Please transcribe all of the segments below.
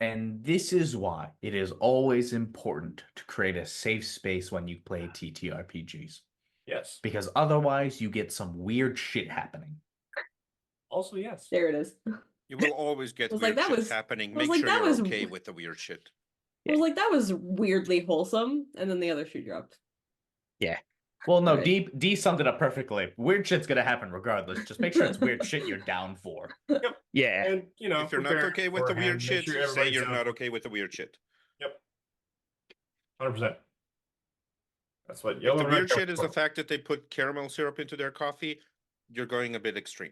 And this is why it is always important to create a safe space when you play TTRPGs. Yes. Because otherwise you get some weird shit happening. Also, yes. There it is. You will always get was weird like, that shit was- happening. I was Make like, sure that you're was- okay with the weird shit. I was like, that was weirdly wholesome, and then the other shoe dropped. Yeah. Well, no, Right. D summed it up perfectly. Weird shit's gonna happen regardless. Just make sure it's weird shit you're down for. Yeah. And, you know, If you're not prepare okay with the weird beforehand, shit, make sure say everybody's you're down. not okay with the weird shit. Yep. 100%. That's what If yellow the and red weird shit is for. the fact that they put caramel syrup into their coffee, you're going a bit extreme.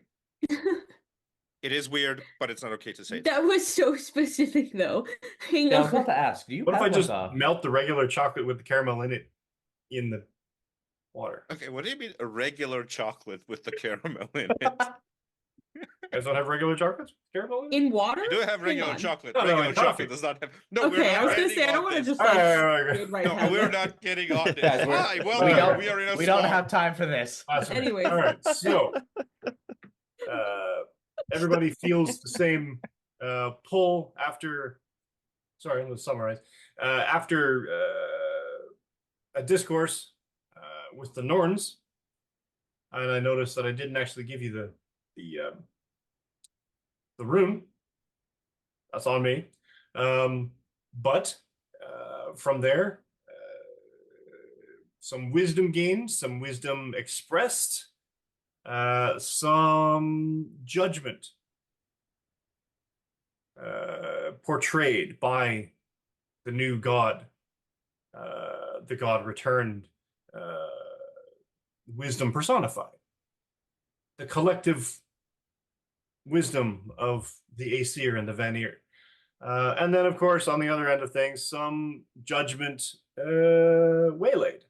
It is weird, but it's not okay to say. That was so specific, though. Hang Yeah, I was on. about to ask, do you What if have I just like a... melt the regular chocolate with the caramel in it in the water? Okay, what do you mean a regular chocolate with the caramel in it? You guys don't have regular chocolates with caramel in it? In water? We do have Hang regular on. chocolate. No, no, Regular in chocolate coffee. does not have. No, we're Okay, not I was gonna getting say, I don't on want to this. just All like... right, okay. get right No, past we're it. not getting on this. Guys, Hi, we welcome. don't- We are in a We don't swamp. have time for this. Awesome. Anyways. All right, so everybody feels the same pull after. Sorry, let's summarize. After a discourse with the Norns, and I noticed that I didn't actually give you the rune. That's on me. But from there, some wisdom gained, some wisdom expressed, some judgment portrayed by the new god. The god returned, wisdom personified. The collective wisdom of the Aesir and the Vanir. And then, of course, on the other end of things, some judgment waylaid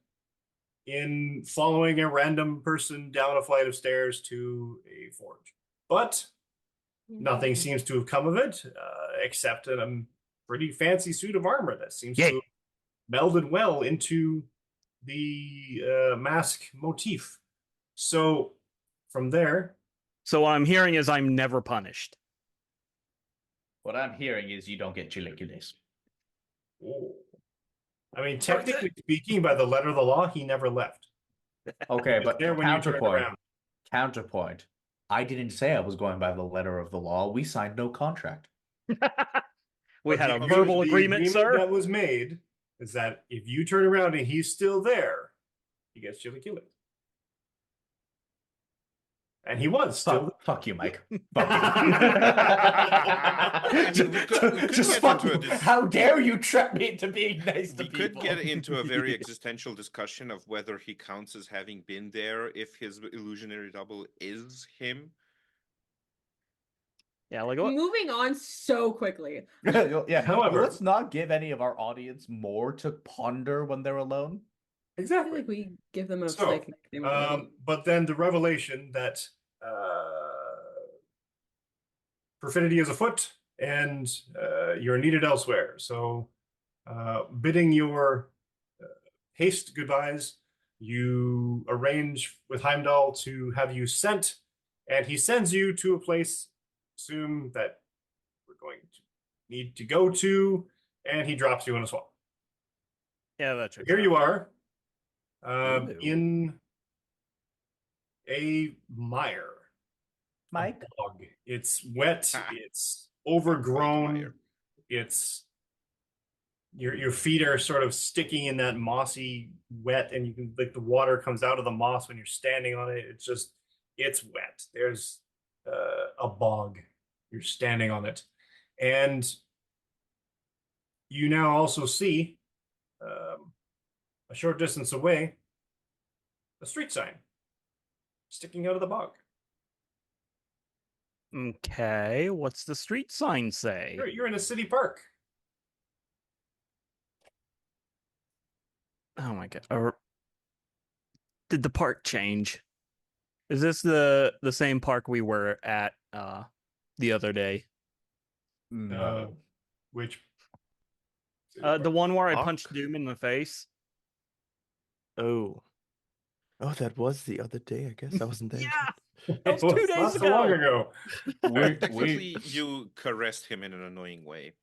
in following a random person down a flight of stairs to a forge. But nothing seems to have come of it, except a pretty fancy suit of armor that seems to have melded well into the mask motif. So, from there... So what I'm hearing is I'm never punished. What I'm hearing is you don't get chilicules. Oh. I mean, technically speaking, by the letter of the law, he never left. Okay, but there when you turned counterpoint. around. Counterpoint. I didn't say I was going by the letter of the law. We signed no contract. We had a The verbal agreement agreement, sir. that was made is that if you turn around and he's still there, he gets chili kill it. And he was still. Fuck you, Mike. Fuck you. I mean, we could Just get fuck into you. a How dare you trap me into being nice to We people? could get into a very existential discussion of whether he counts as having been there if his illusionary double is him. Yeah, like what? Moving on so quickly. Yeah, However- let's not give any of our audience more to ponder when they're alone. I feel Exactly. like we give them a So, psychic. but then the revelation that perfidy is afoot and you're needed elsewhere. So, bidding your haste goodbyes, you arrange with Heimdall to have you sent, and he sends you to a place, assume that we're going to need to go to, and he drops you in a swamp. Yeah, that's true. Here you are, Ooh. in a mire. Mike? Bog. It's wet. Ah. It's overgrown. Mire. It's your feet are sort of sticking in that mossy wet, and you can like the water comes out of the moss when you're standing on it. It's wet. There's a bog. You're standing on it, and you now also see a short distance away a street sign sticking out of the bog. Okay, what's the street sign say? You're in a city park. Oh my god. Did the park change? Is this the same park we were at the other day? No. Which The one where I Park? punched Doom in the face? Oh. Oh, that was the other day, I guess. I wasn't there. Yeah! it was 2 days not so long ago. Technically, you caressed him in an annoying way.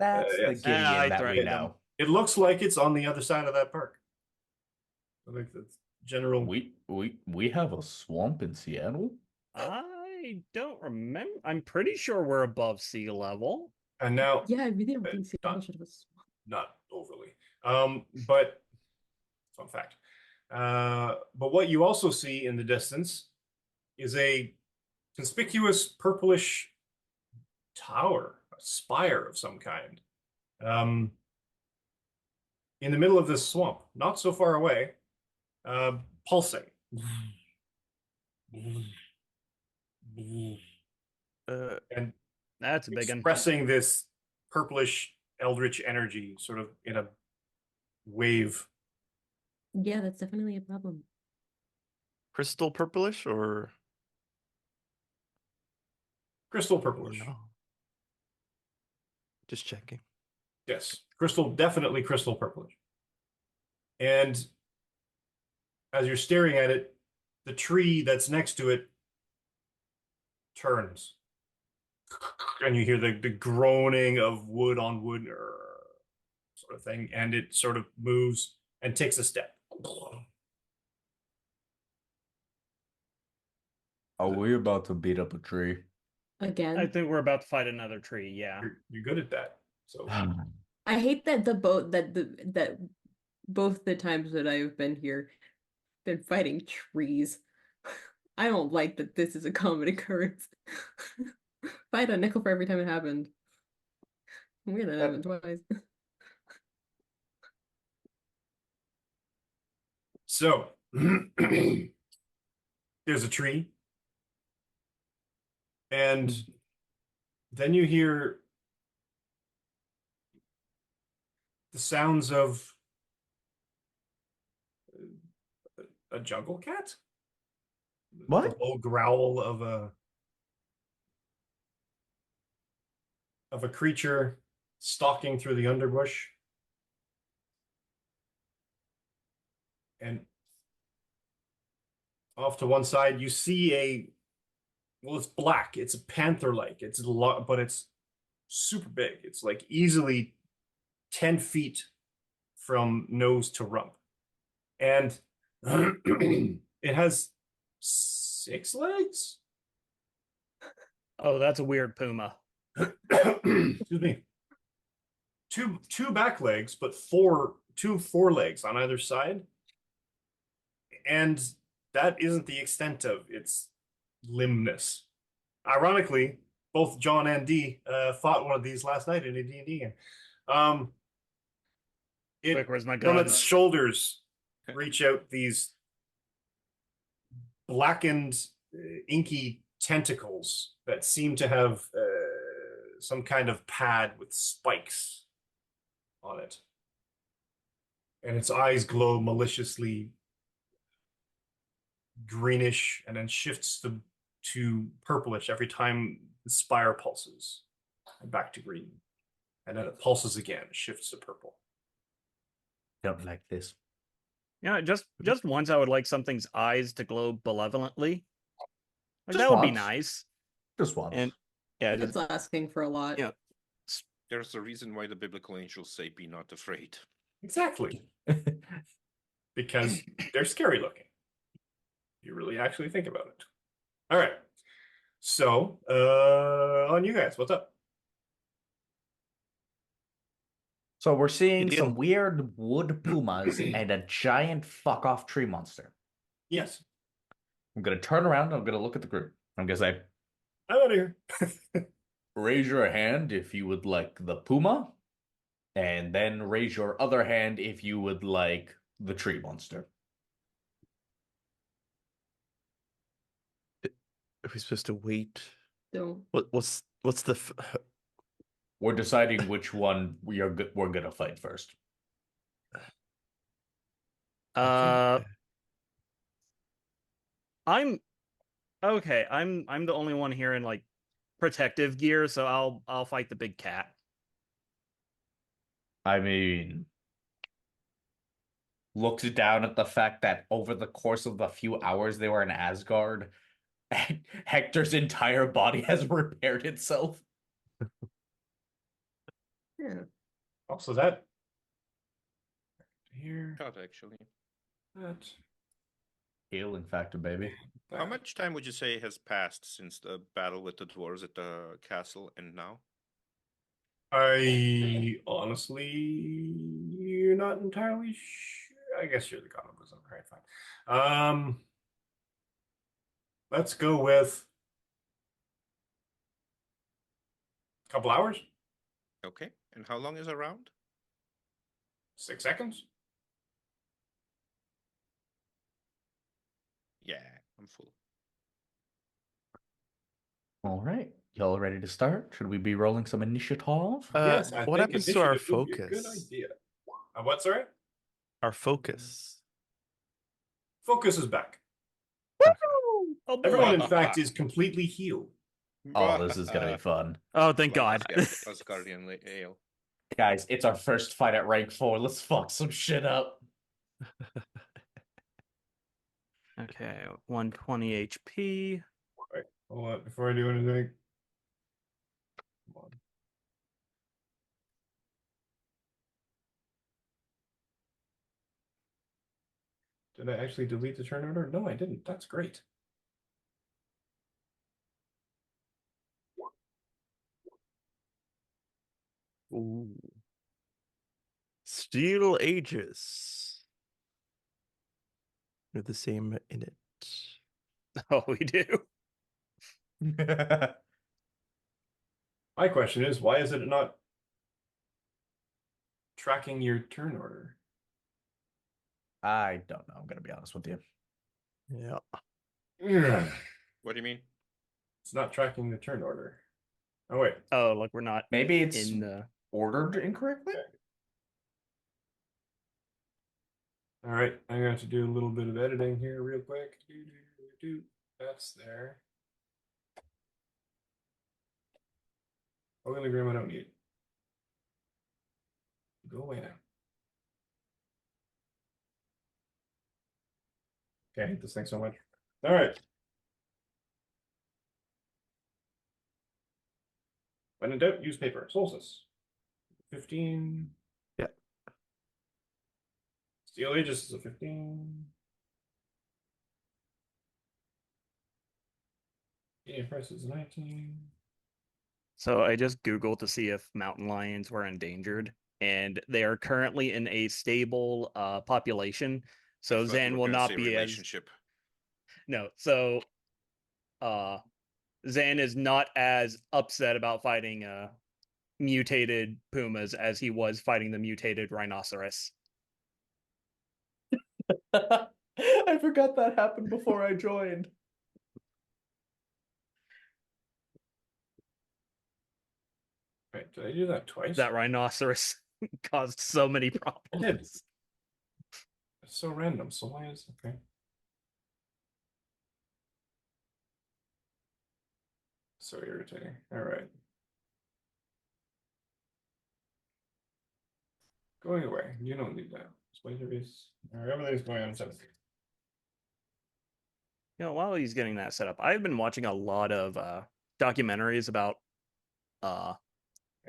That's the yes. Gideon I that we threatened him. know. It looks like it's on the other side of that park. I think that's general. We have a swamp in Seattle. I don't remember. I'm pretty sure we're above sea level. And now, Yeah, I really don't think not- Seattle should have a swamp. not overly. But fun fact. But what you also see in the distance is a conspicuous purplish tower, a spire of some kind. In the middle of this swamp, not so far away, pulsing. And That's a big one. expressing this purplish eldritch energy sort of in a wave. Yeah, that's definitely a problem. Crystal purplish or Crystal purplish. no? Just checking. Yes, crystal, definitely crystal purplish. And as you're staring at it, the tree that's next to it turns. And you hear the groaning of wood on wood sort of thing. And it sort of moves and takes a step. Are we about to beat up a tree? Again, I think we're about to fight another tree. Yeah. You're good at that. So I hate that the boat that both the times that I've been here been fighting trees. I don't like that this is a common occurrence. Fight a nickel for every time it happened. Weird that happened twice. So there's a tree. And then you hear the sounds of a jungle cat? What? The low growl of a creature stalking through the underbush. And off to one side, you see well, it's black. It's a panther-like. But it's super big. It's like easily 10 feet from nose to rump. And it has 6 legs. Oh, that's a weird puma. Excuse me. Two back legs, but two forelegs on either side. And that isn't the extent of its limbness. Ironically, both John and Dee fought one of these last night in a D&D game. Quick, where's my From gun? its shoulders reach out these blackened, inky tentacles that seem to have some kind of pad with spikes on it. And its eyes glow maliciously greenish and then shifts to purplish every time the spire pulses and back to green. And then it pulses again, shifts to purple. Don't like this. Yeah, just once I would like something's eyes to glow malevolently. Like, Just that would be once. nice. Just once. And yeah, just That's asking for a lot. Yeah. There's a reason why the biblical angels say, "Be not afraid." Exactly. Because they're scary looking. You really actually think about it. All right. So, on you guys, what's up? So we're seeing Gideon. some weird wood pumas and a giant fuck off tree monster. Yes. I'm gonna turn around and I'm gonna look at the group. I'm gonna say, I'm out of here. raise your hand if you would like the puma, and then raise your other hand if you would like the tree monster. Are we supposed to wait? Don't. What's the We're deciding which one we're gonna fight first. okay. I'm okay. I'm the only one here in like protective gear, so I'll fight the big cat. I mean, looks down at the fact that over the course of the few hours they were in Asgard, Hector's entire body has repaired itself. Yeah. Also that. Here. God, actually. That. Healing factor, baby. How that. much time would you say has passed since the battle with the dwarves at the castle and now? I honestly, you're not entirely sure. I guess you're the god of wisdom. All right, fine. Let's go with a couple hours, Okay. And how long is a round? 6 seconds. Yeah, I'm full. All right. Y'all ready to start? Should we be rolling some initiative? Yes, I what think happens to our initiative would be a good focus? idea. What, sorry? Our focus. Focus is back. Oh, boy. Everyone, in fact, is completely healed. Oh, this is gonna be fun. Oh, thank God. Asgardian ale. Guys, it's our first fight at rank 4. Let's fuck some shit up. Okay, 120 HP. Right. Hold on, before I do anything. Come on. Did I actually delete the turn order? No, I didn't. That's great. Ooh. Steel Aegis. They're the same in it. Oh, we do. My question is, why is it not tracking your turn order? I don't know. I'm gonna be honest with you. Yeah. What do you mean? It's not tracking the turn order. Oh, wait. Oh, look, we're not Maybe it's in the. ordered incorrectly. All right. I'm going to have to do a little bit of editing here real quick. That's there. Hologram I don't need. Go away now. Okay, I hate this thing so much. All right. When in doubt, use paper. Solstice. 15. Yeah. Steel Aegis is a 15. Gideon Price is a 19. So I just Googled to see if mountain lions were endangered, and they are currently in a stable population. So I thought you Zan were will gonna not say be as relationship. no. So Zan is not as upset about fighting mutated pumas as he was fighting the mutated rhinoceros. I forgot that happened before I joined. Right, did I do that twice? That rhinoceros caused so many did. problems. It's so random. So why is okay? So irritating. All right. Going away. You don't need that. Display base. All right, everything's going on 17. You know, while he's getting that set up, I've been watching a lot of documentaries about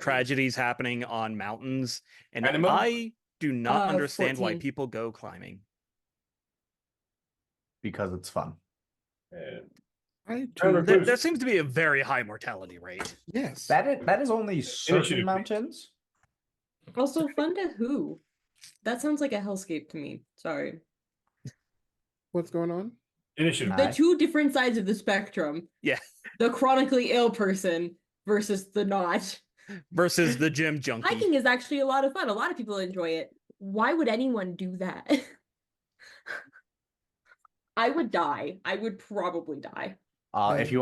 tragedies happening on mountains, and Anima? I do not understand why 14. people go climbing. Because it's fun. And I Crown do. Recluse. There seems to be a very high mortality rate. Yes. That is only certain Initiative, please. mountains. Also, fun to who? That sounds like a hellscape to me. Sorry. What's going on? Initiative. The Aye. two different sides of the spectrum. Yeah. The chronically ill person versus the not. Versus the gym junkie. Hiking is actually a lot of fun. A lot of people enjoy it. Why would anyone do that? I would die. I would probably die. If you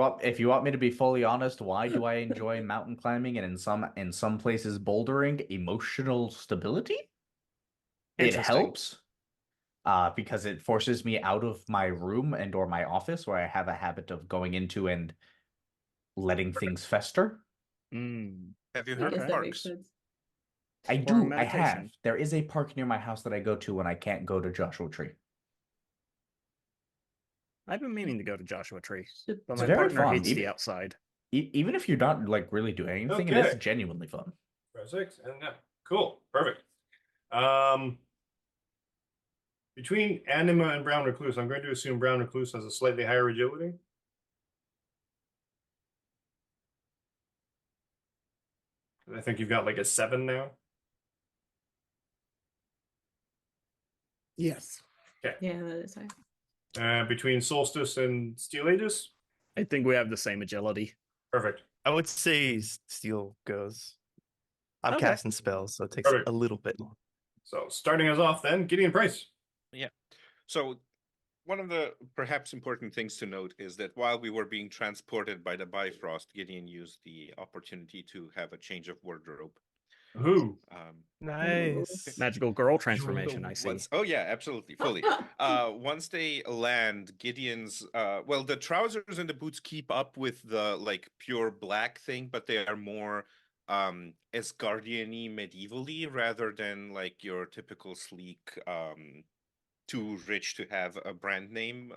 want me to be fully honest, why do I enjoy mountain climbing and in some places bouldering? Emotional stability. It Interesting. helps. Because it forces me out of my room and or my office where I have a habit of going into and letting things fester. Mm. Have you I heard guess of that makes parks? sense. I Or do. I meditation. have. There is a park near my house that I go to when I can't go to Joshua Tree. I've been meaning to go to Joshua Tree, but It's my very partner fun. hates the Even- outside. Even if you're not like really doing anything, it is Okay. genuinely fun. 6, and yeah, cool, perfect. Between Anima and Brown Recluse, I'm going to assume Brown Recluse has a slightly higher agility. I think you've got like a 7 now. Yes. Yeah, that is high. Between Solstice and Steel Aegis, I think we have the same agility. perfect. I would say steel goes. I'm Okay. casting spells, so it takes Perfect. a little bit more. So starting us off, then Gideon Price. So one of the perhaps important things to note is that while we were being transported by the Bifrost, Gideon used the opportunity to have a change of wardrobe. Who? Nice. Magical girl transformation, I see. Oh yeah, absolutely, fully. Once they land, Gideon's well, the trousers and the boots keep up with the like pure black thing, but they are more Asgardian-y, medievally, rather than like your typical sleek too rich to have a brand name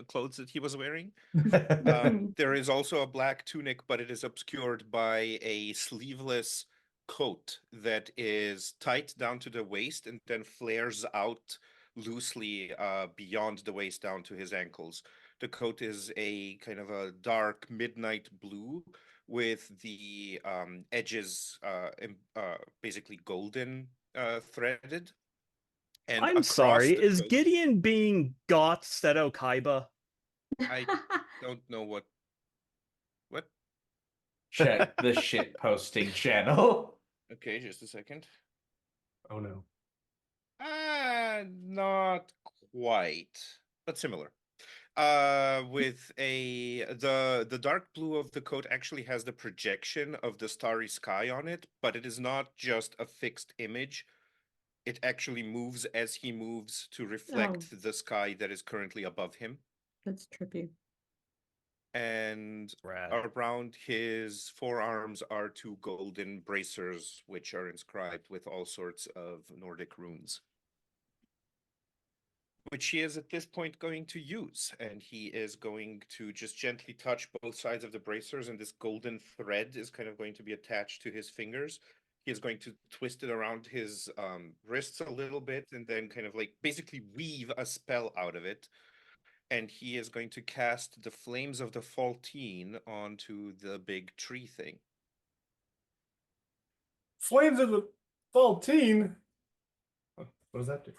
clothes that he was wearing. There is also a black tunic, but it is obscured by a sleeveless coat that is tight down to the waist and then flares out loosely beyond the waist down to his ankles. The coat is a kind of a dark midnight blue with the edges basically golden threaded. And I'm across sorry, the is coat- Gideon being Goth Seto Kaiba? I don't know what. Check the shit posting channel. Okay, just a second. Oh no. Not quite, but similar. With the dark blue of the coat actually has the projection of the starry sky on it, but it is not just a fixed image. It actually moves as he moves to reflect the sky that is currently above him. That's trippy. And Rad. around his forearms are 2 golden bracers, which are inscribed with all sorts of Nordic runes, which he is at this point going to use. And he is going to just gently touch both sides of the bracers, and this golden thread is kind of going to be attached to his fingers. He is going to twist it around his wrists a little bit, and then kind of like basically weave a spell out of it. And he is going to cast the Flames of the Faultine onto the big tree thing. Flames of the Faultine. What does that do?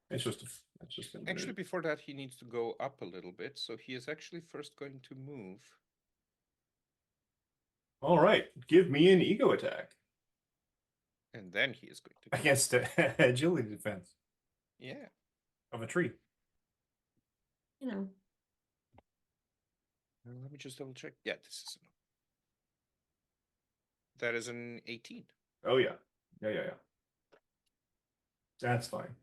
It's just Actually, before that, he needs to go up a little bit. So he is actually first going to move. All right, give me an ego attack And then he is going to go. against agility defense Yeah. of a tree. You know. Let me just double check. Yeah, this is that is an 18. Oh yeah. That's fine.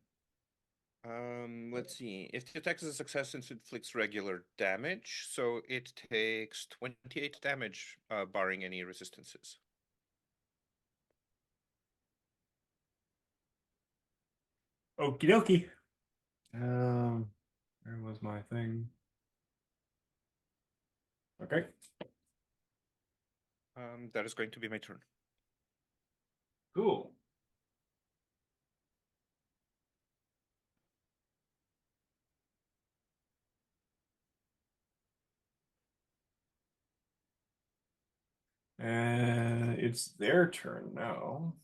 Let's see. If the attack is a success, it inflicts regular damage, so it takes 28 damage, barring any resistances. Okie dokie. Where was my thing? Okay. That is going to be my turn. Cool. And it's their turn now.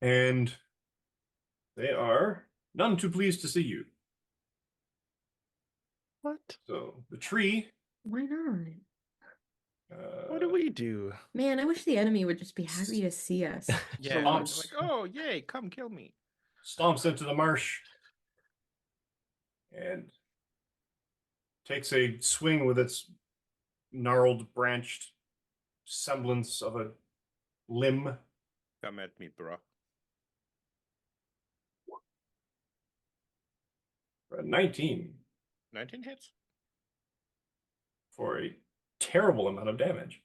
And they are none too pleased to see you. What? So the tree. Why not? What do we do? Man, I wish the enemy would just be happy to see us. Yeah, Stomps. like, oh yay, come kill me. Stomps into the marsh and takes a swing with its gnarled, branched semblance of a limb. Come at me, bro. 19 19 hits. for a terrible amount of damage.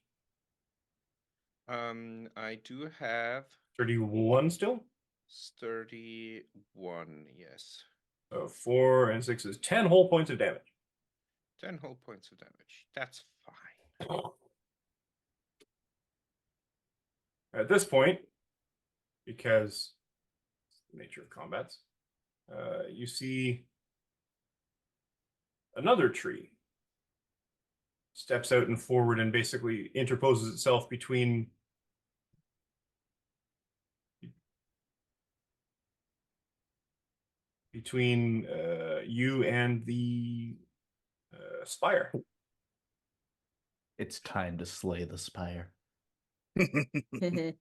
I do have 31 still? 31, yes. So 4 and 6 is 10 whole points of damage. 10 whole points of damage. That's fine. At this point, because the nature of combats, you see another tree steps out and forward and basically interposes itself between you and the spire. It's time to slay the spire. Mhm.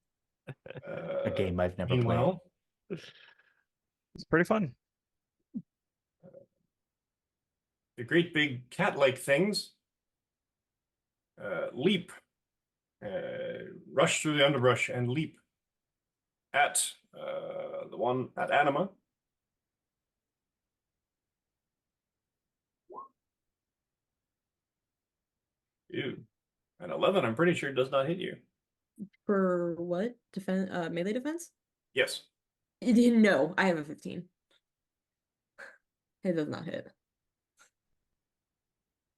A game I've never played. Meanwhile, It's pretty fun. the great big cat-like things leap, rush through the underbrush and leap at the one at Anima. Ew. An 11, I'm pretty sure, does not hit you. For what? Defense melee defense? Yes. No, I have a 15. It does not hit.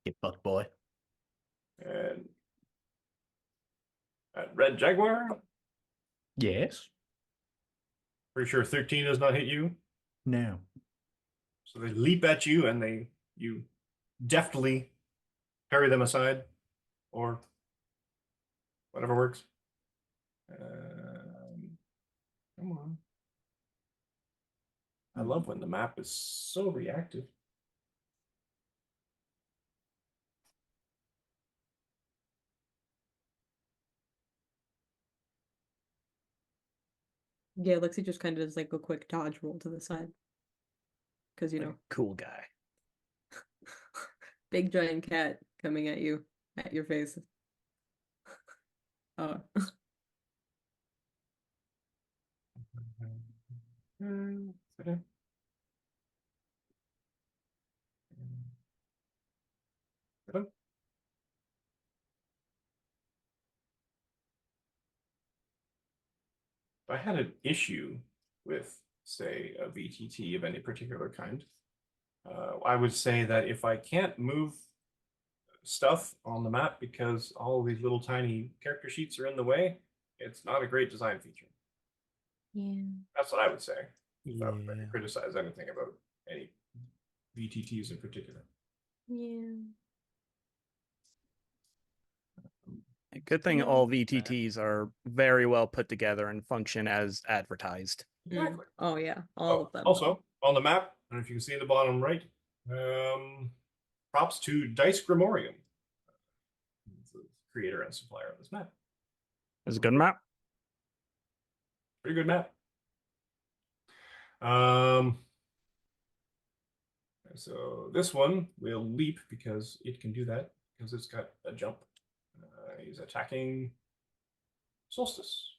Get buck boy. And at Red Jaguar, Yes. pretty sure 13 does not hit you. No. So they leap at you and you deftly parry them aside, or whatever works. Come on. I love when the map is so reactive. Yeah, Lexi just kind of does like a quick dodge roll to the side. Because, you know, Cool guy. big giant cat coming at you, at your face. Oh. If I had an issue with, say, a VTT of any particular kind, I would say that if I can't move stuff on the map because all these little tiny character sheets are in the way, it's not a great design feature. Yeah. That's what I would say. If I was Yeah. going to criticize anything about any VTTs in particular. Yeah. Good thing Yeah. all VTTs are very well put together and function as advertised. Exactly. Oh, yeah. All of them. Also, on the map, I don't know if you can see in the bottom right, props to Dice Grimorium, the creator and supplier of this map. It's a good map. Pretty good map. So this one will leap because it can do that, because it's got a jump. He's attacking Solstice.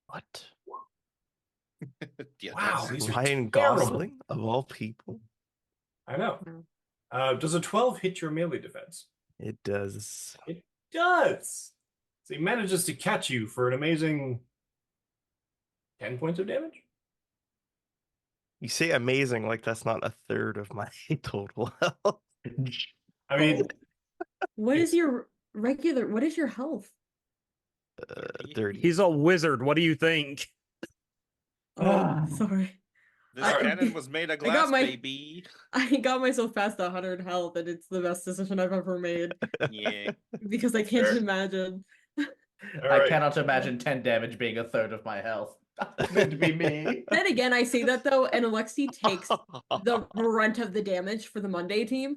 What? Yeah, Wow, that's these are Ryan terrible. Gosling of all people. I know. Wow. Does a 12 hit your melee defense? It does. It does. So he manages to catch you for an amazing 10 points of damage. You say amazing like that's not a third of my total health. I mean, What is your what is your health? 30. He's a wizard. What do you think? Oh, sorry. This I- cannon was made of I got glass, my- baby. I got myself past 100 health, and it's the best decision I've ever made Yeah. because I can't Fair. imagine. all I right. cannot imagine 10 damage being a third of my health. That's meant to be me. Then again, I say that though, and Alexi takes the brunt of the damage for the Monday team.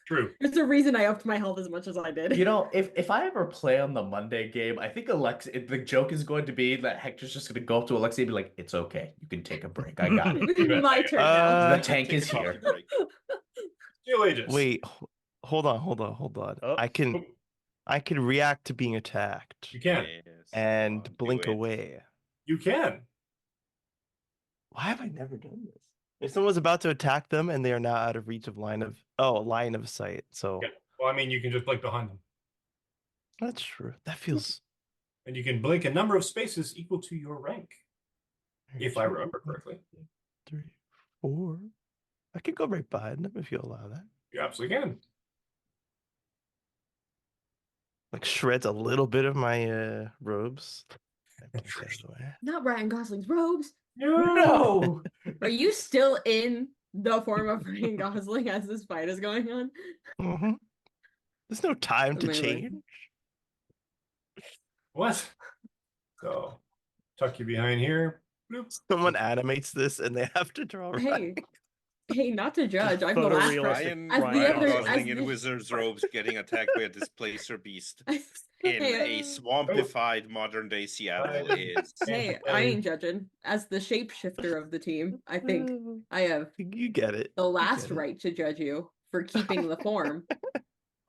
True. There's a reason I upped my health as much as I did. You know, if I ever play on the Monday game, I think the joke is going to be that Hector's just going to go up to Alexi and be like, "It's okay, you can take a break. I got it. My turn now. The tank Take is a coffee here." break. Steel Aegis. Wait, hold on. Oh. I can react to being attacked You can. Yes, and come on, blink do it. away. You can. Why have I never done this? If someone's about to attack them and they are now out of reach of line of sight. So Yeah. Well, I mean, you can just blink behind them. that's true. That feels And you can blink a number of spaces equal to your rank. If I remember correctly. 3, 4. I could go right behind them if you allow that. You absolutely can. Like shreds a little bit of my robes. And put that away. Not Ryan Gosling's robes. No. Are you still in the form of Ryan Gosling as this fight is going on? Mhm. There's no time to Amazing. change. What? So, tuck you behind here. Bloop. Someone animates this and they have to draw Hey, hey, not to judge. I'm the Photorealistic. last person. Ryan, As the Ryan other, Gosling as in the, wizard's robes getting attacked by a displacer beast in hey, a swampified modern day Seattle is. hey, I ain't judging. As the shapeshifter of the team, I think I have You get it. the You last get it. right to judge you for keeping the form.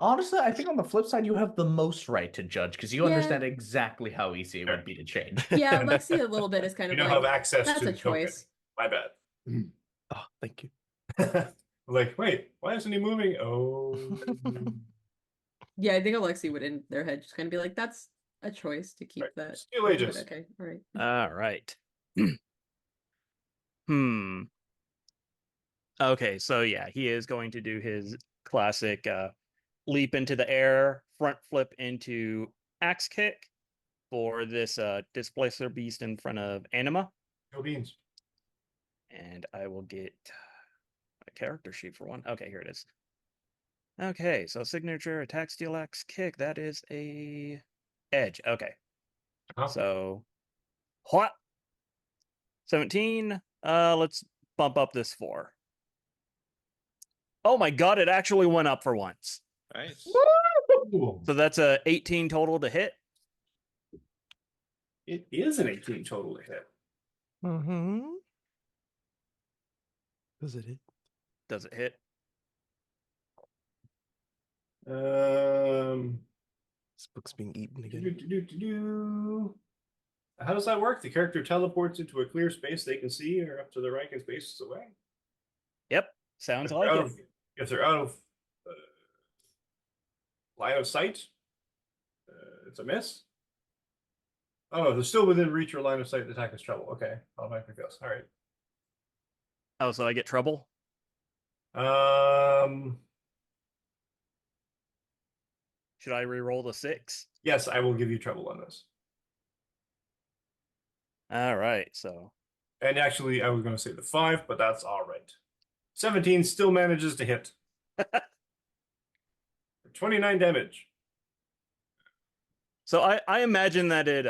Honestly, I think on the flip side, you have the most right to judge because you Yeah. understand exactly how easy it would be to change. Yeah, Lexi a little bit is kind You of don't like, have access that's to a the token. choice. My bad. Oh, thank you. Like, wait, why isn't he moving? Oh. Yeah, I think Alexi would in their head just kind of be like, that's a choice to keep Right. that. Steel But Aegis. okay, all right. All right. Hmm. Okay, so yeah, he is going to do his classic leap into the air, front flip into axe kick for this displacer beast in front of Anima. No beans. And I will get a character sheet for one. Okay, here it is. Okay, so signature attack steel axe kick. That is a edge. Okay. Uh-huh. So what? 17. Let's bump up this 4. Oh my god, it actually went up for once. Nice. Ooh. So that's a 18 total to hit. It is an 18 total to hit. Mm-hmm. Does it hit? Does it hit? This book's being eaten again. How does that work? The character teleports into a clear space they can see or up to the right and spaces away? Yep. Sounds If like they're it. out of- If they're out of line of sight, it's a miss. Oh, no, they're still within reach or line of sight. The attack is trouble. Okay, automatically fails. All right. Oh, so I get trouble? Should I re-roll the 6? Yes, I will give you trouble on this. All right, so And actually, I was going to say the 5, but that's all right. 17 still manages to hit. For 29 damage. so I imagine that it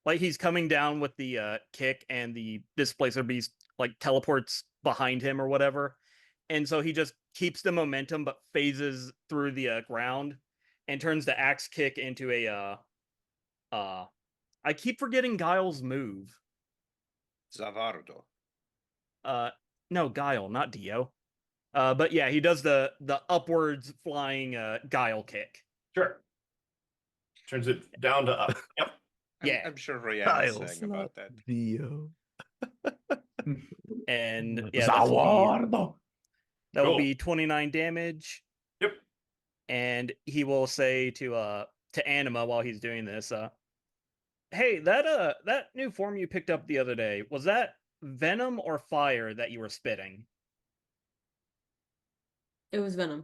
like he's coming down with the kick and the displacer beast like teleports behind him or whatever. And so he just keeps the momentum but phases through the ground and turns the axe kick into a I keep forgetting Guile's move. Zavardo. No, Guile, not Dio. But yeah, he does the upwards flying Guile kick. Sure. Turns it down to up. Yep. Yeah. I'm sure Ryan Kyle's is saying about that. Dio. And yeah, that will Cool. be 29 damage. Yep. And he will say to Anima while he's doing this, hey, that new form you picked up the other day, was that venom or fire that you were spitting? It was Venom.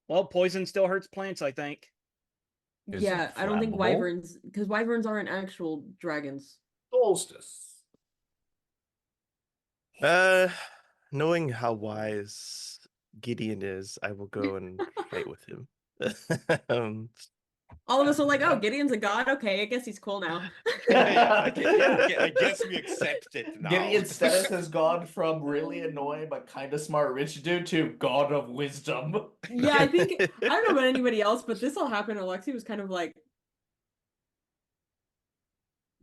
Well, poison still hurts plants, I think. Is Yeah, it I don't think flammable? wyverns, because wyverns aren't actual dragons. Solstice. Knowing how wise Gideon is, I will go and fight with him. All of us are like, oh, Gideon's a god? Okay, I guess he's cool now. I guess we accept it now. Gideon's status has gone from really annoying but kind of smart rich dude to god of wisdom. Yeah, I think, I don't know about anybody else, but this all happened. Alexi was kind of like,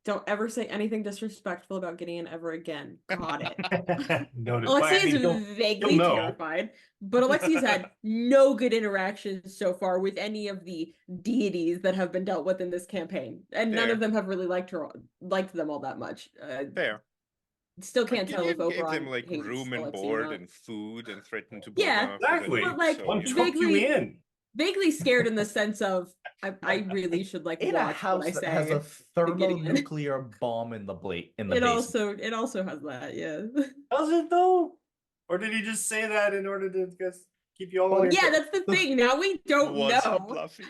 don't ever say anything disrespectful about Gideon ever again. Got it. Noted. Alexi is He'll vaguely know. terrified, but Alexi's had no good interactions so far with any of the deities that have been dealt with in this campaign, and none Fair. of them have really liked them all that much. Fair. Still can't tell if Gideon gave Oberon them like hates room and Alexi or board not. and food and threated to blow Yeah, them up for the exactly. night, But, like, so, One you know. took you vaguely- in. vaguely scared in the sense of I really should like In a watch what I house that say. has a to Gideon. thermonuclear bomb in the It basement. also has that, yeah. Does it though? Or did he just say that in order to just keep you all on Well, your Yeah, toes? that's the thing. Now we don't Was he know bluffing?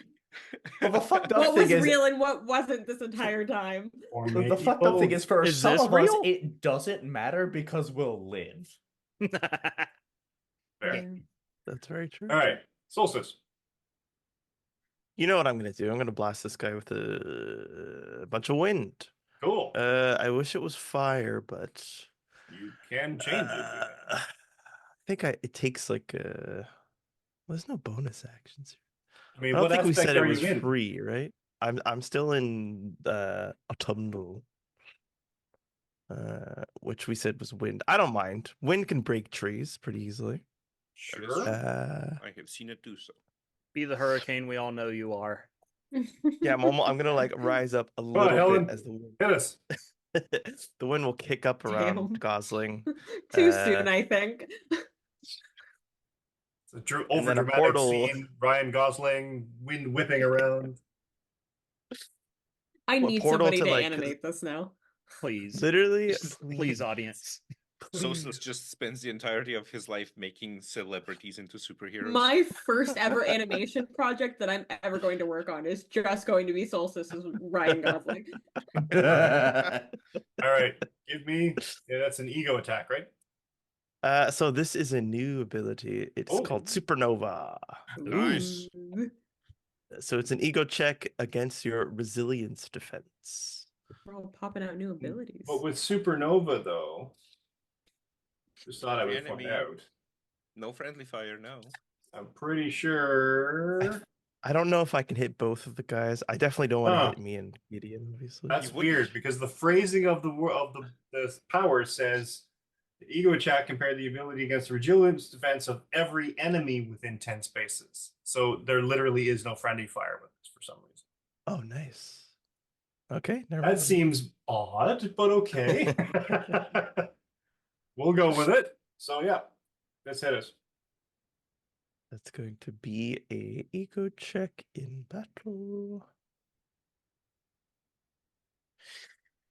Well, the fucked up what thing was is, real and what wasn't this entire time. Or the maybe fucked up thing is, both. for Is some this of us, real? it doesn't matter because we'll live. Fair. Yeah. That's very true. All right, Solstice. You know what I'm gonna do? I'm gonna blast this guy with a bunch of wind. Cool. I wish it was fire, but You can change it. I think it takes like well, there's no bonus actions. I mean, I don't what think we aspect said it are was you in? free, right? I'm still in autumnal, which we said was wind. I don't mind. Wind can break trees pretty easily. Sure. I have seen it do so. Be the hurricane we all know you are. Yeah, I'm gonna like rise up a Come on, little Helen. bit as the wind. Hit us. The wind will kick up around Damn. Gosling. Too soon, I think. It's a And then a over-dramatic portal. scene. Ryan Gosling, wind whipping around. I What need portal somebody to, to like, animate this now. Please. Literally, Please, audience. Solstice just spends the entirety of his life making celebrities into superheroes. My first ever animation project that I'm ever going to work on is just going to be Solstice's Ryan Gosling. All right, give me. Yeah, that's an ego attack, right? So this is a new ability. It's called Supernova. Nice. Ooh. So it's an ego check against your resilience defense. We're all popping out new abilities. But with Supernova, though, just thought I would Enemy. find out. No friendly fire, no. I'm pretty sure. I don't know if I can hit both of the guys. I definitely don't want to Huh. hit me and Gideon, obviously. That's You wouldn't. weird because the phrasing of the power says the ego attack compared the ability against the resilience defense of every enemy within 10 spaces. So there literally is no friendly fire with this for some reason. Oh, nice. Okay, never That mind. seems odd, but okay. We'll go with it. So yeah, let's hit us. That's going to be a ego check in battle.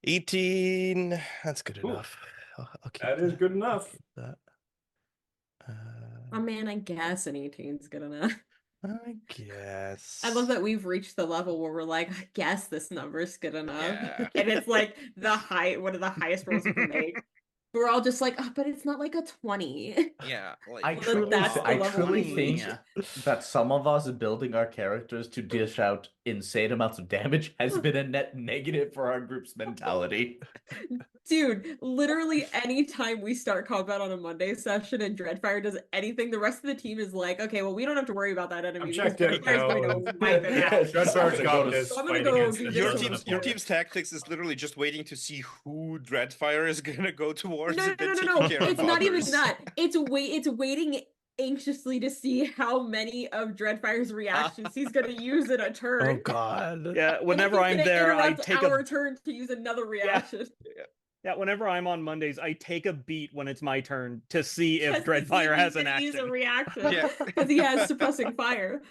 18. That's good Cool. enough. I'll keep That is good enough. I'll keep that. Oh man, I guess an 18 is good enough. I guess. I love that we've reached the level where we're like, I guess this number's good enough. Yeah. And it's like one of the highest rolls we can make. We're all just like, oh, but it's not like a 20. Yeah, like I Well, truly, that's the I level truly we think reach. that some of us building our characters to dish out insane amounts of damage has been a net negative for our group's mentality. Dude, literally anytime we start combat on a Monday session and Dreadfire does anything, the rest of the team is like, okay, well, we don't have to worry about that enemy I'm because checked out Dreadfire's now. going to wipe it out. Dreadfire's got this. So I'm gonna fight go against do the this your one. German your opponent. team's tactics is literally just waiting to see who Dreadfire is gonna go towards No, and then no, taking no. care of It's not even others. that. It's waiting anxiously to see how many of Dreadfire's reactions he's gonna use in a turn. Oh God. Yeah, And whenever he's I'm gonna there, I interrupt take our a turn to use another reaction. yeah. Whenever I'm on Mondays, I take a beat when it's my turn to see if Just to see Dreadfire he's has an gonna use a action. reaction. Yeah. Because he has suppressing fire.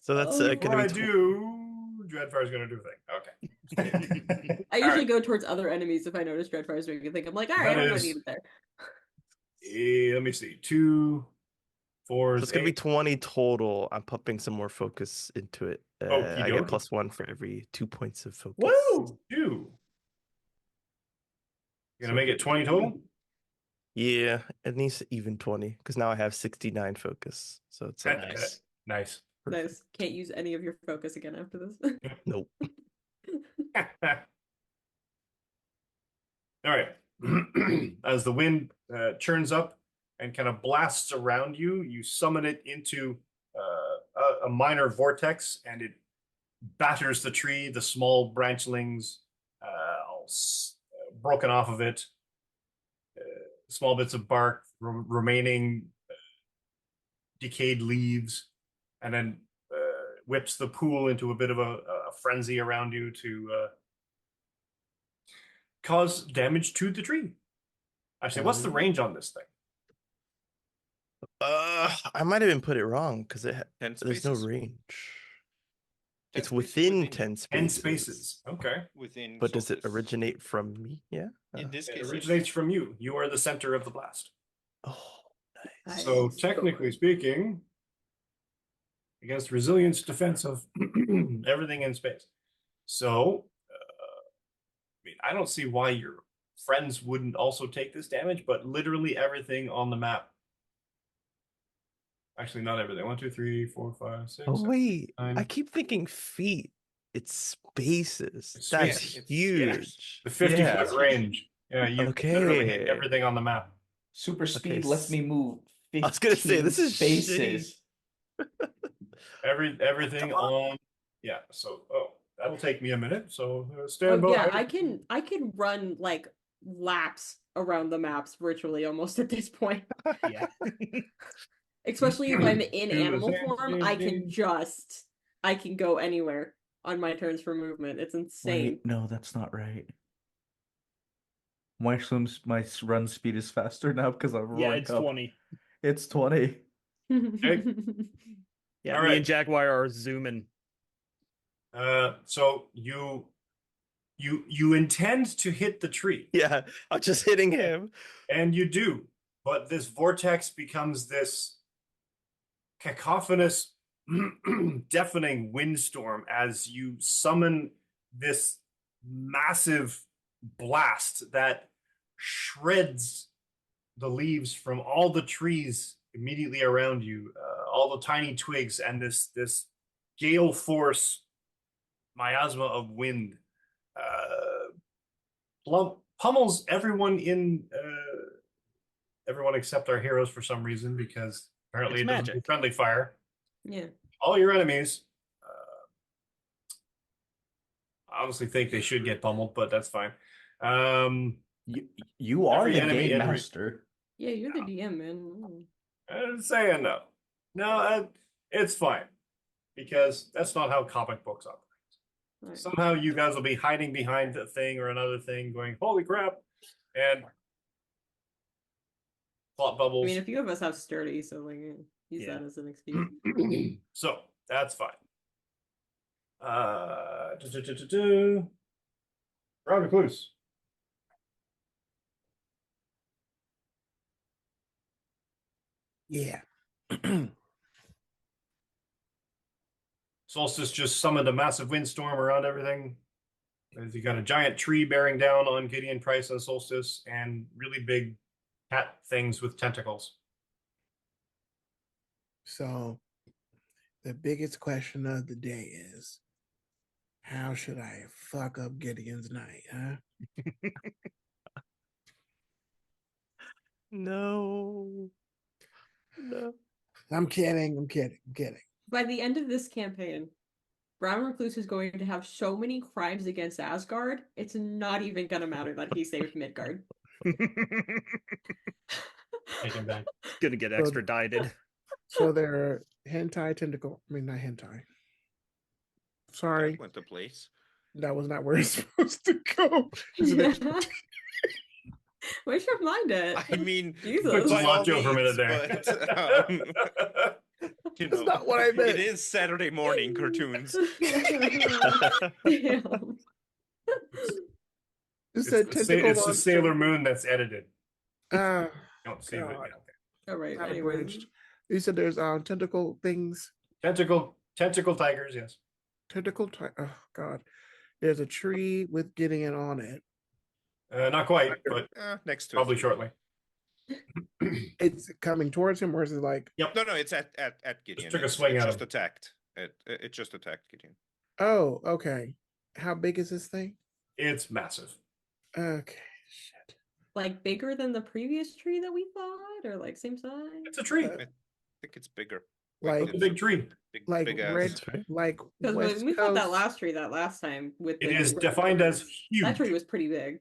So that's Oh. gonna Before I be do, Dreadfire's gonna do a thing. Okay. I usually go towards other enemies if I notice Dreadfire's doing a thing. I'm like, all right, That I don't is- need it there. Let me see. 2, 4, So it's gonna be 8. 20 total. I'm pumping some more focus into it. I Okey-dokey. get +1 for every 2 points of focus. Woo! 2. You're gonna So make it 20 total? Yeah, it needs to even 20 because now I have 69 focus. So it's Nice. Nice. perfect. Nice. Can't use any of your focus again after this. Nope. All right. As the wind churns up and kind of blasts around you, you summon it into a minor vortex, and it batters the tree. The small branchlings all broken off of it. Small bits of bark, remaining decayed leaves, and then whips the pool into a bit of a frenzy around you to cause damage to the tree. Actually, what's the range on this thing? I might have even put it wrong because 10 there's no spaces. range. 10 It's spaces within 10 spaces. 10 spaces. Okay. Within. But does it Solstice. originate from me? Yeah. In this It case, originates from you. You are the center of the blast. Oh, Nice. So technically speaking, against resilience, defense of everything in space. So, I mean, I don't see why your friends wouldn't also take this damage, but literally everything on the map. Actually, not everything. 1, 2, 3, 4, 5, 6. Oh 7, wait, 9. I keep thinking feet. It's spaces. It's That's spaces. It's- huge. The 50 Yeah. foot range. Yeah, you literally hit Okay. everything on the map. Super speed Okay, lets me move 15 I was gonna say, this is spaces. Everything on. Yeah. So, that'll take me a minute. So stand by. Yeah, I can run like laps around the maps virtually almost at this point. Yeah. Especially if I'm in Do the animal same form, thing. I can go anywhere on my turns for movement. It's insane. Wait, no, that's not right. My run speed is faster now because I'm Yeah, rank it's up. 20. It's 20. Yeah, All me right. and Jaguar are zooming. So you intend to hit the tree, Yeah, I'm just hitting him. and you do, but this vortex becomes this cacophonous, deafening windstorm as you summon this massive blast that shreds the leaves from all the trees immediately around you, all the tiny twigs, and this gale force miasma of wind pummels everyone everyone except our heroes for some reason, because apparently It's it doesn't do magic. friendly fire. Yeah. All your enemies honestly think they should get pummeled, but that's fine. You are Every the enemy game entering- master. Yeah, you're the DM, man. I'm saying no, it's fine, because that's not how comic books operate. Right. Somehow you guys will be hiding behind a thing or another thing, going, "Holy crap!" and plot I bubbles. mean, a few of us have sturdy, so like use Yeah. that as an excuse. So that's fine. Round Recluse. Yeah. Solstice just summoned a massive windstorm around everything. You got a giant tree bearing down on Gideon Price and Solstice, and really big cat things with tentacles. So the biggest question of the day is, how should I fuck up Gideon's night, huh? No. I'm kidding. By the end of this campaign, Brown Recluse is going to have so many crimes against Asgard, it's not even gonna matter that he saved Midgard. Take him back. Gonna get extradited. So there are hentai tentacle. I mean, not hentai. Sorry, Went to place. that was not where it's supposed to go. It's an extra- Where's your mind at? I mean, Jesus. Put some by all macho for a minute means, there. but, you That's know, not what I meant. it is Saturday morning cartoons. Damn. You said It's tentacle the monster. Sailor Moon that's edited. Ah, Don't see it. God. Okay. All right. not Anyways. abridged. You said there's tentacle things. Tentacle tigers, yes. Oh God. There's a tree with Gideon on it. Not quite, but Next to probably it. shortly. It's coming towards him, or is it like, No, it's at Gideon. took a It's- swing it's at just him. attacked. It just attacked Gideon. oh, okay. How big is this thing? It's massive. Okay, shit. Like bigger than the previous tree that we fought, or like same size? It's a tree. Uh, I think it's bigger. Like- It's a big tree. Like big red, ass. right. like Because West when we fought that Coast, last tree that last time with It the is defined as huge. that tree was pretty big.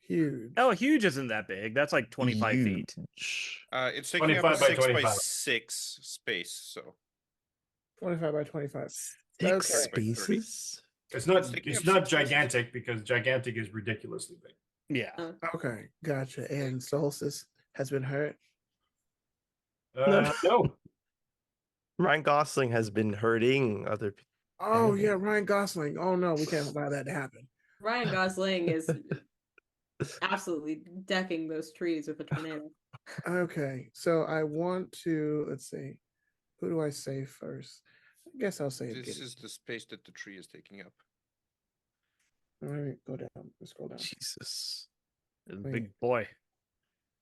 huge. Oh, huge isn't that big. That's like 25 feet. Huge. It's taking up 25 by 6 by 25. 6 space. So 25 by 25. Six Okay. spaces. It's not. Sticking It's up not 6 spaces. gigantic, because gigantic is ridiculously big. Yeah. Okay, gotcha. And Solstice has been hurt. No. Ryan Gosling has been hurting other people. Oh yeah, Ryan Gosling. Oh no, we can't allow that to happen. Ryan Gosling is absolutely decking those trees with a tornado. Okay, so I want to, let's see, who do I say first? I guess I'll say This Gideon. is the space that the tree is taking up. All right, go down. Let's scroll down. Jesus. Big boy.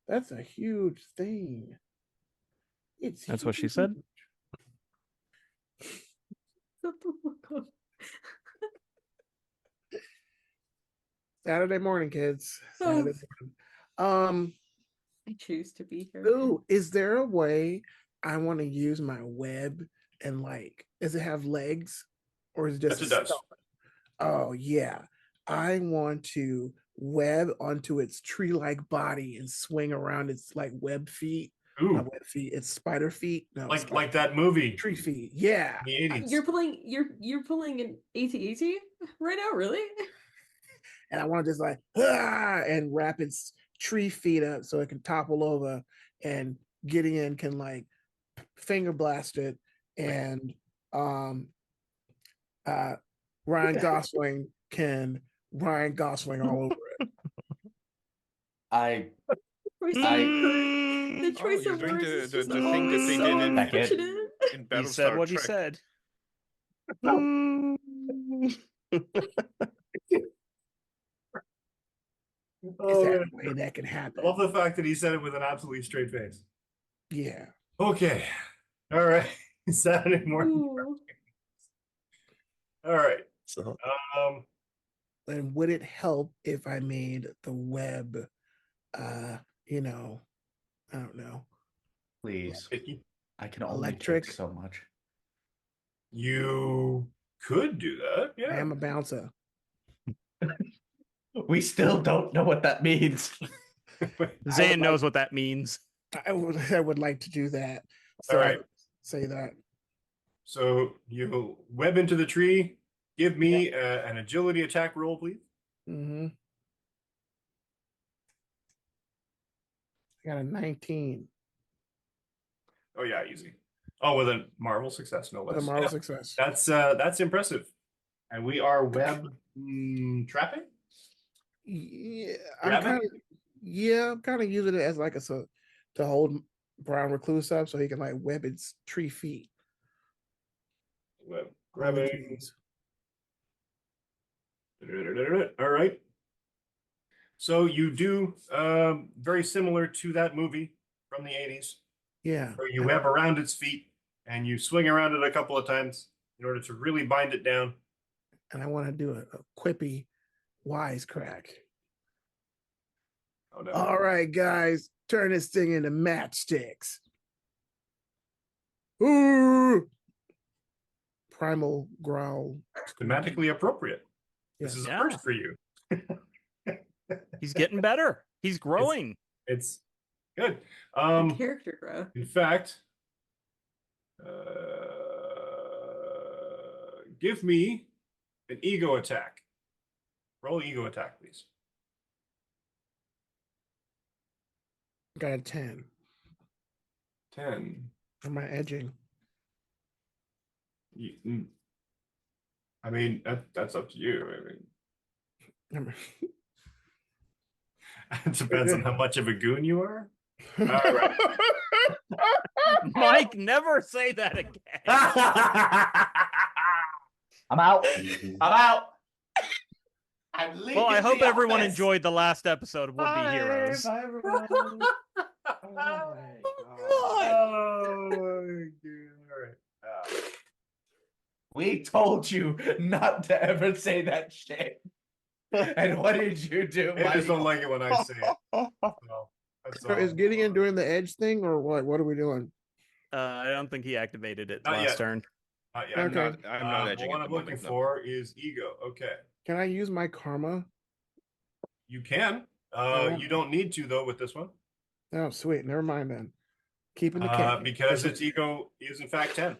That's a huge thing. It's That's what she said? Saturday morning, kids. Saturday morning. I choose to be here. Ooh, is there a way I want to use my web and like, does it have legs or is it just Yes, it a does. stalk? Oh yeah. I want to web onto its tree-like body and swing around its like web feet. Ooh, Not web feet, it's spider feet. No, like that movie, tree feet. Yeah. in the 80s. You're pulling an AT-AT right now, really? And I want to just like and wrap its tree feet up so it can topple over and Gideon can like finger blast it and Ryan Gosling can Ryan Gosling all over it. I The Oh, choice you're of doing words the is just thing that they so did in- unfortunate. In He Battlestar said what he Trek. said. Is Oh, that man. a way that can I happen? love the fact that he said it with an absolutely straight face. Yeah. Okay. All right. Saturday morning. Ooh. All right. So And would it help if I made the web you know, I don't know, please. Vicky, I can only Electric. take so much. you could do that. I Yeah. am a bouncer. We still don't know what that means. Zan knows what that means. I would like to do that. So All I right. say that. So you web into the tree. Give me an agility attack roll, please. Mm-hmm. I got a 19 Oh yeah, easy. Oh, with a marvel success, no less. with a marvel Yeah. success. That's impressive. And we are web trapping. Yeah, Grabbing? I'm kind of using it as like to hold Brown Recluse up so he can like web its tree feet. Web on the grabbing. trees. All right. So you do very similar to that movie from the 80s, Yeah. where you web around its feet and you swing around it a couple of times in order to really bind it down. And I want to do a quippy wisecrack. Oh no. All right, guys, turn this thing into matchsticks. Ooh! Primal growl. Thematically appropriate. This Yeah. is a Yeah. first for you. He's getting better. He's growing. It's good. The character growth. In fact, give me an ego attack. Roll ego attack, please. Got a 10 10. for my edging. I mean, that's up to you. I mean, it depends on how much of a goon you are. All right. Mike, never say that again. I'm out. I'm out. I'm leaving. Well, I hope the everyone office. enjoyed the last episode of Would Be Bye. Heroes. Bye, everyone. Oh my God. All right. We told you not to ever say that shit. And what did you do? I just don't Mike? like it when I say it. So, that's So is all. Gideon doing the edge thing or what? What are we doing? I don't think he activated it Not last yet. turn. Yeah, Okay. I'm not edging what at I'm the looking moment. No. for is ego. Okay. Can I use my karma? You can. You don't need to though with this one. Oh, sweet. Never mind then. Keeping the cat. Because its ego is in fact 10.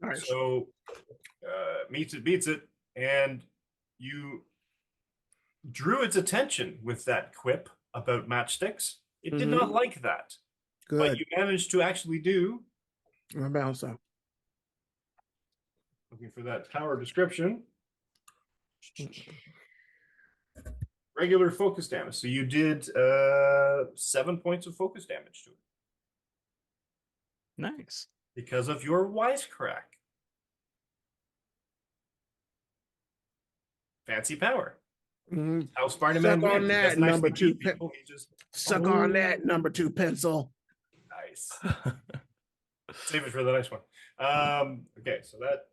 All right. So meets it, beats it, and you drew its attention with that quip about matchsticks. It did not like that. But Good. you managed to actually do, My bounce up. looking for that tower description, regular focus damage. So you did 7 points of focus damage to it Nice. because of your wisecrack. Fancy power. Mhm. How Spider-Man Suck on wins. He that, doesn't actually number two beat people, he just Suck on that, number 2 pencil. nice. Save it for the next one. Okay, so that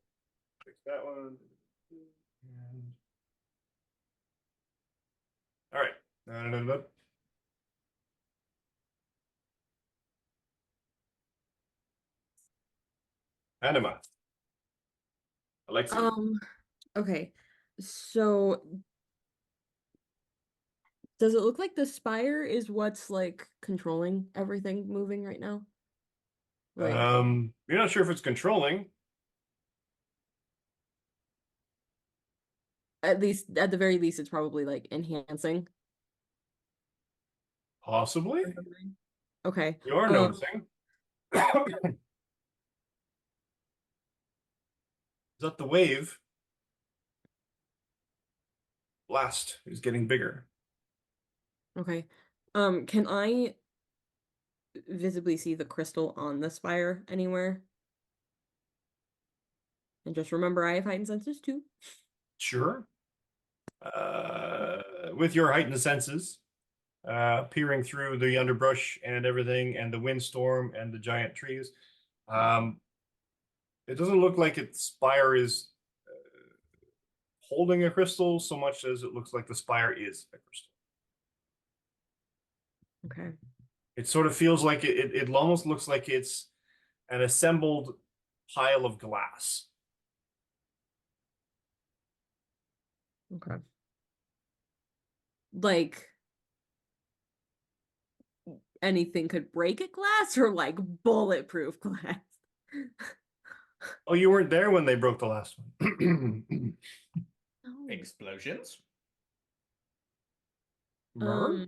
fix that one. And... All right. Anima. Alexia. Okay. So does it look like the spire is what's like controlling everything moving right now? Like, You're not sure if it's controlling. at the very least, it's probably like enhancing. Possibly. Okay. You are noticing. Is that the wave? Blast is getting bigger. Okay. Can I visibly see the crystal on the spire anywhere? And just remember, I have heightened senses too. Sure. With your heightened senses, peering through the underbrush and everything, and the windstorm and the giant trees, it doesn't look like its spire is holding a crystal so much as it looks like the spire is a crystal. Okay. It sort of feels like it almost looks like it's an assembled pile of glass. Okay. Like anything could break a glass or like bulletproof glass? Oh, you weren't there when they broke the last one. No. Explosions. Remember?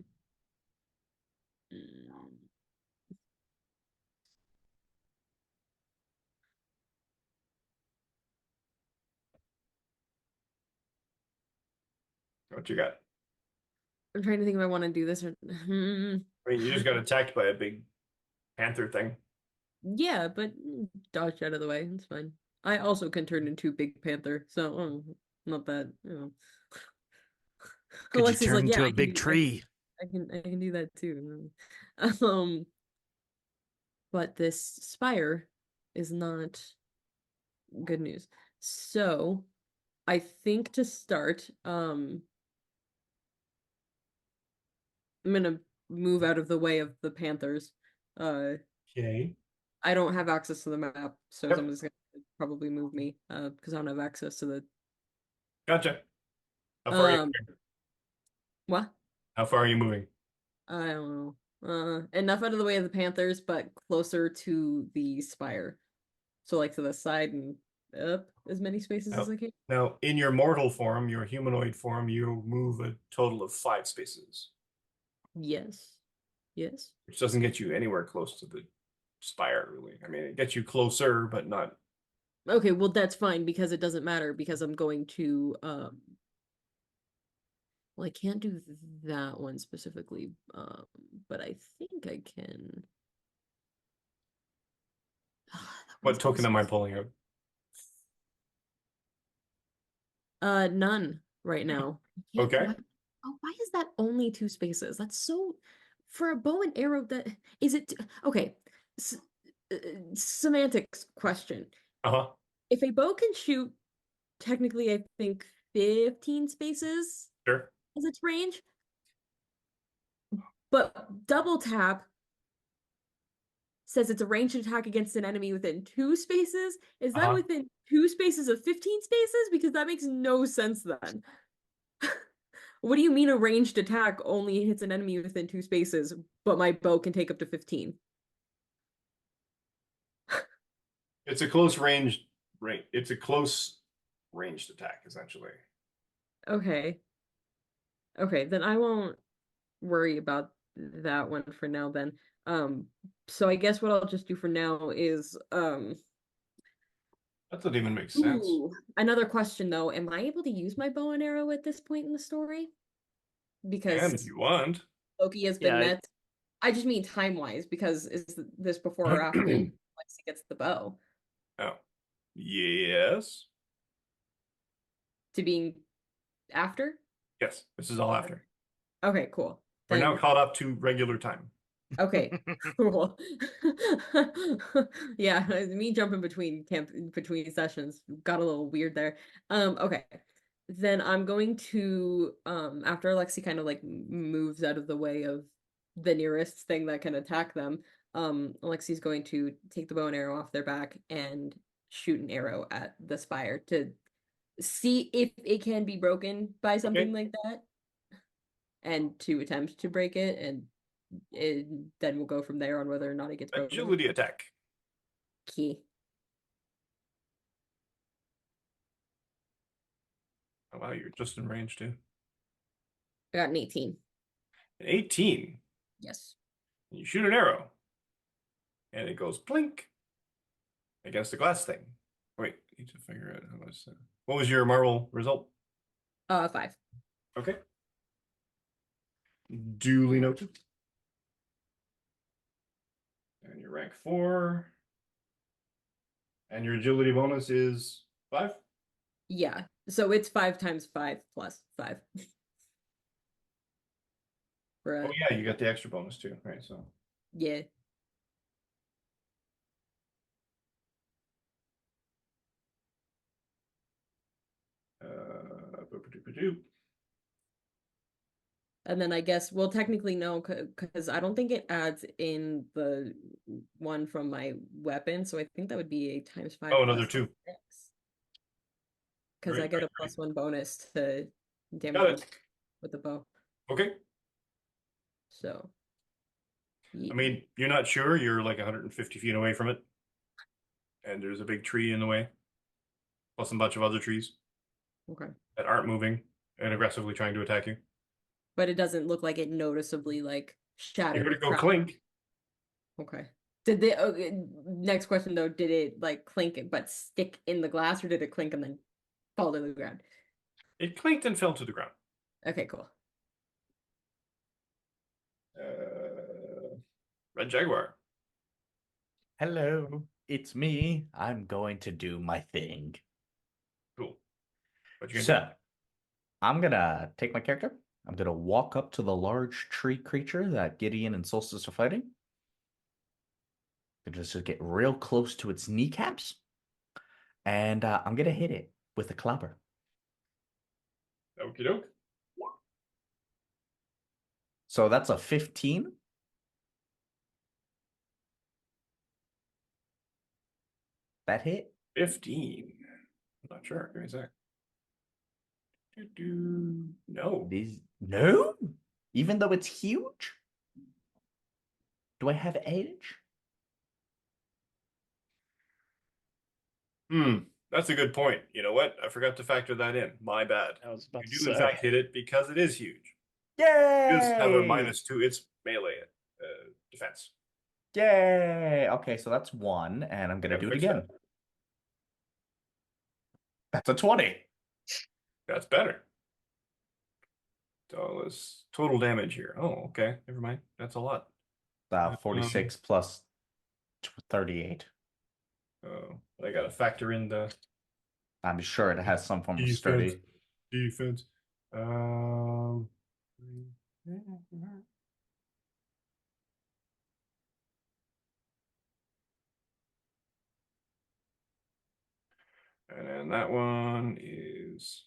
Mm, What you got? I'm trying to think if I want to do this or I mean, you just got attacked by a big panther thing. yeah, but dodge out of the way. It's fine. I also can turn into Big Panther, so not that, you know. Could you Alexi's turn like, yeah, into I a can big do- tree? I can do that too. But this spire is not good news. So I think to start, I'm gonna move out of the way of the Panthers. Okay. I don't have access to the map, so Yep. someone's gonna probably move me, because I don't have access to the Gotcha. How far are you moving? what? How far are you moving? I don't know. Enough out of the way of the Panthers, but closer to the spire. So like to the side and up as many spaces as I can. Now, in your mortal form, your humanoid form, you move a total of 5 spaces, Yes. Yes. which doesn't get you anywhere close to the spire, really. I mean, it gets you closer, but not. Okay, well that's fine because it doesn't matter because I'm going to well I can't do that one specifically, but I think I can. That What one's token am I also- pulling out? None right now. Yeah, Okay. why is that only 2 spaces? That's so for a bow and arrow that is it okay. S semantics question. Uh-huh. If a bow can shoot technically I think 15 spaces Sure. as its range, but double tap says it's a ranged attack against an enemy within 2 spaces. Is that within 2 spaces of 15 spaces? Because that makes no sense then. What do you mean a ranged attack only hits an enemy within 2 spaces, but my bow can take up to 15? It's a close range. It's a close ranged attack, essentially. Okay. Okay, then I won't worry about that one for now then. So I guess what I'll just do for now is That doesn't even make sense. Another question though, am I able to use my bow and arrow at this point in the story? Because And if you want. Loki has been Yeah. met. I just mean time-wise, because is this before or after Lexi gets the bow? Oh. Yes. To being after? Yes. This is all after. Okay, cool. We're Then now caught up to regular time. okay, cool. Yeah, me jumping between sessions got a little weird there. Okay. Then I'm going to after Alexi kind of like moves out of the way of the nearest thing that can attack them, Alexi's going to take the bow and arrow off their back and shoot an arrow at the spire to see if it can be broken by something like that. And to attempt to break it, and then we'll go from there on whether or not it gets broken. Agility attack. Key. Oh, wow, you're just in range too. I got an 18. An 18. Yes. And you shoot an arrow. And it goes blink against the glass thing. Wait, I need to figure out how much. What was your marble result? 5. Okay. Duly noted. And your rank 4. And your agility bonus is 5? Yeah. So it's 5 times 5 plus 5. Oh yeah, you got the extra bonus too, right? So yeah. boop-a-doop-a-doop. And then I guess, well, technically no, because I don't think it adds in the one from my weapon. So I think that would be a times 5. Oh, another 2. Because I Right, get a right, +1 bonus to Got damage it. with the bow. Okay. So. I mean, you're not sure. You're like 150 feet away from it. And there's a big tree in the way. Plus a bunch of other trees Okay. that aren't moving and aggressively trying to attack you. But it doesn't look like it noticeably like You shattered. heard or it go cracked. clink. Okay. Did they? Okay, next question though. Did it like clink but stick in the glass, or did it clink and then fall to the ground? It clinked and fell to the ground. Okay, cool. Red Jaguar. Hello, it's me. I'm going to do my thing. Cool. What you gonna So, I'm gonna take my character. I'm gonna walk up to the large tree creature that Gideon and Solstice are fighting. I'm just get real close to its kneecaps, and I'm gonna hit it with a clapper. do? Okie doke. So that's a 15. That hit. 15. I'm not sure. Give me a sec. No. No, even though it's huge. Do I have edge? That's a good point. You know what? I forgot to factor that in. My bad. I was about You to do in say. fact hit it because it is huge. Yay! You just have a -2. It's melee defense. Yay! Okay, so that's 1, and I'm gonna Yeah, do it fix again. That's a 20. That's better. So let's total damage here. Oh, okay. Never mind. That's a lot. 46 plus 38. Oh, I gotta factor in the I'm sure it has some form of defense. sturdy. Defense. And then that one is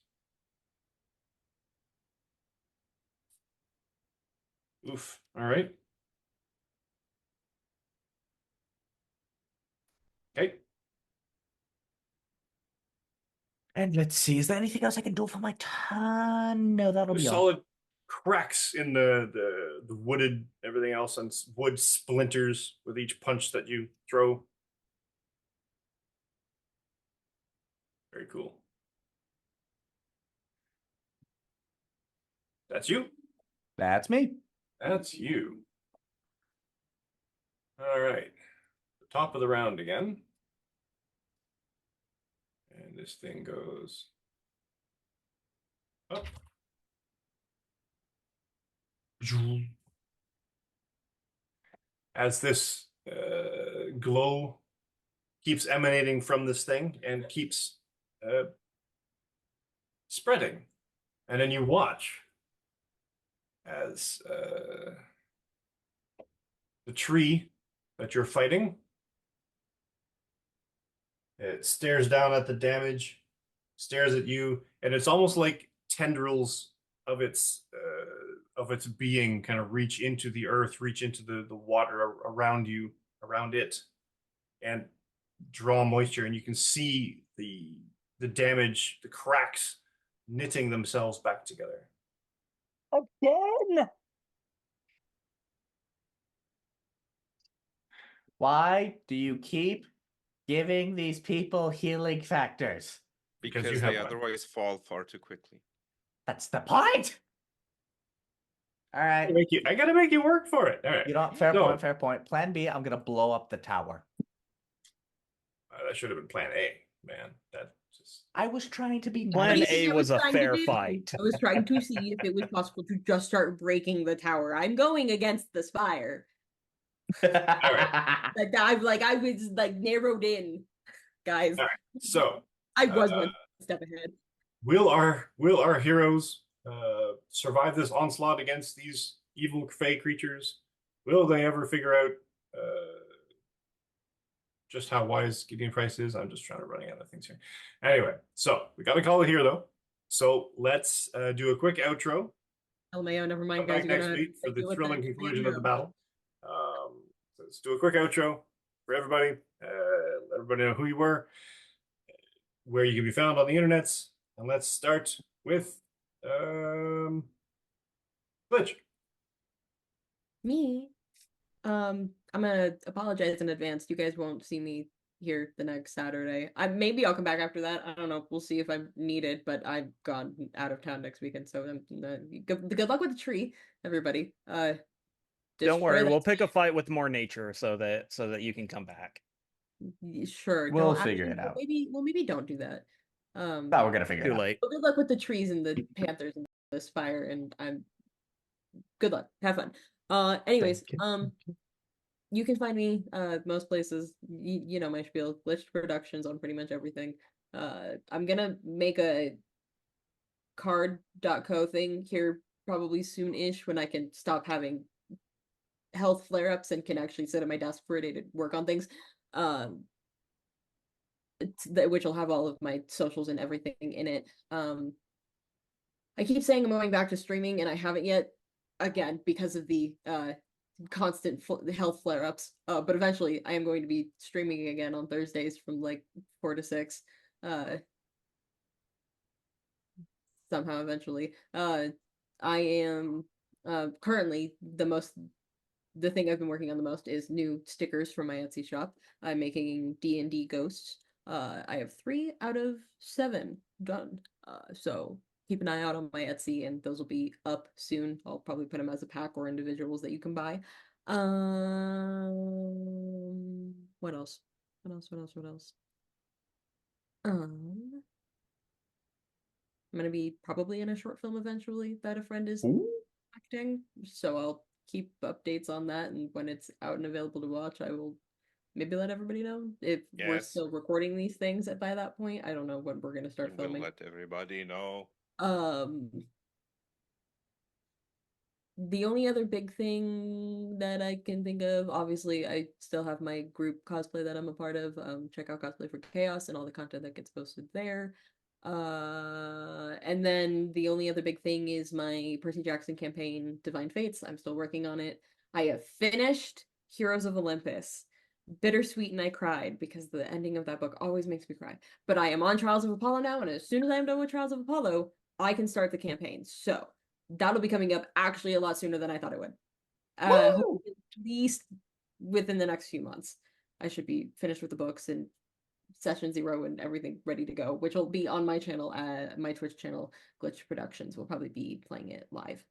oof. All right. Okay. And let's see, is there anything else I can do for my turn? No, that'll There's be all. solid cracks in the wooded everything else and wood splinters with each punch that you throw. Very cool. That's you. That's me. That's you. All right. Top of the round again. And this thing goes up. As this glow keeps emanating from this thing and keeps spreading. And then you watch as the tree that you're fighting, it stares down at the damage, stares at you, and it's almost like tendrils of its being kind of reach into the earth, reach into the water around you, around it, and draw moisture, and you can see the damage, the cracks knitting themselves back together. Again. Why do you keep giving these people healing factors? Because Because you they have one. otherwise fall far too quickly. That's the point. All right. I gotta make you work for it. All right. You know, fair So, point, fair point. Plan B, I'm gonna blow up the tower. that should have been plan A, man. That just I was trying to be Plan nice. A I was a trying to fair do? fight. I was trying to see if it was possible to just start breaking the tower. I'm going against the spire. Like I was like narrowed in, guys. all right. So I was one step ahead. will our heroes survive this onslaught against these evil fey creatures? Will they ever figure out just how wise Gideon Price is? I'm just trying to run out of things here. Anyway, so we got to call it here though. So let's do a quick outro. LMAO, never mind, Come guys. back You're next gonna week for the deal with thrilling that conclusion damn of the hero. battle. So let's do a quick outro for everybody. Let everybody know who you were, where you can be found on the internets, and let's start with Glitch. Me. I'm gonna apologize in advance. You guys won't see me here the next Saturday. Maybe I'll come back after that. I don't know. We'll see if I'm needed, but I've gone out of town next weekend, so good luck with the tree, everybody. Don't worry, destroy we'll that pick a fight with more nature so that you can come back. Sure. We'll no, figure actually, it out. Maybe don't do that. No, we're gonna figure it Too out. late. Well, good luck with the trees and the panthers and this fire, and good luck. Have fun. Anyways, you can find me most places. You know my spiel. Glitched Productions on pretty much everything. I'm gonna make a card.co thing here probably soon-ish when I can stop having health flare-ups and can actually sit at my desk for a day to work on things. Which will have all of my socials and everything in it. I keep saying I'm going back to streaming, and I haven't yet, again, because of the constant health flare-ups. But eventually, I am going to be streaming again on Thursdays from like 4 to 6. Somehow, eventually. I am currently the thing I've been working on the most is new stickers for my Etsy shop. I'm making D&D ghosts. I have 3 out of 7 done. So keep an eye out on my Etsy, and those will be up soon. I'll probably put them as a pack or individuals that you can buy. What else? What else? I'm gonna be probably in a short film eventually that a friend is acting, so I'll keep updates on that, and when it's out and available to watch, I will maybe let everybody know. If we're Yes. still recording these things by that point, I don't know when we're gonna start You will filming. let everybody know. The only other big thing that I can think of, obviously, I still have my group cosplay that I'm a part of. Check out Cosplay for Chaos and all the content that gets posted there. And then the only other big thing is my Percy Jackson campaign, Divine Fates. I'm still working on it. I have finished Heroes of Olympus. Bittersweet, and I cried because the ending of that book always makes me cry. But I am on Trials of Apollo now, and as soon as I'm done with Trials of Apollo, I can start the campaign. So that'll be coming up actually a lot sooner than I thought it would. At least within the next few months. I should be finished with the books and session 0 and everything ready to go, which will be on my channel, my Twitch channel, Glitch Productions. We'll probably be playing it live.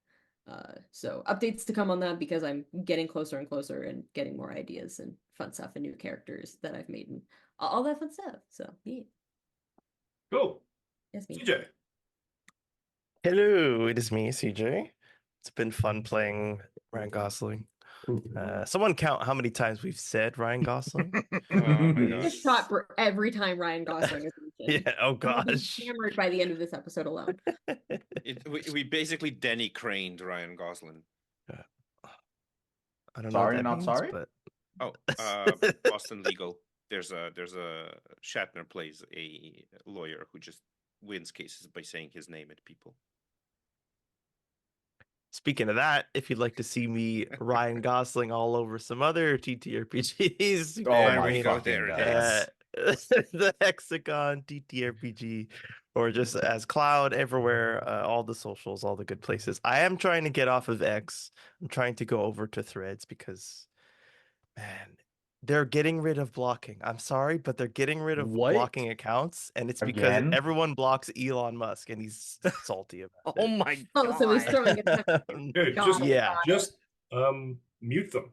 So updates to come on that because I'm getting closer and closer and getting more ideas and fun stuff and new characters that I've made and all that fun stuff. So yeah. Cool. Yes, me. CJ. Hello, it is me, CJ. It's been fun playing Ryan Gosling. Someone count how many times we've said Ryan Gosling. Oh my A gosh. shot for every time Ryan Gosling is mentioned. Yeah, oh I will be gosh. hammered by the end of this episode alone. We basically Denny Craned Ryan Gosling. I don't Sorry, know what that not means, sorry? but Oh, Boston Legal. There's a Shatner plays a lawyer who just wins cases by saying his name at people. speaking of that, if you'd like to see me Ryan Gosling all over some other TTRPGs, you can Oh find my me, fucking there it god. is. the Hexagon TTRPG, or just as Cloud everywhere, all the socials, all the good places. I am trying to get off of X. I'm trying to go over to Threads because, man, they're getting rid of blocking. I'm sorry, but they're getting rid of What? blocking accounts, and it's because Again? everyone blocks Elon Musk, and he's salty about Oh it. my Oh, so he's god. throwing a Dude, Got it, yeah. just mute them.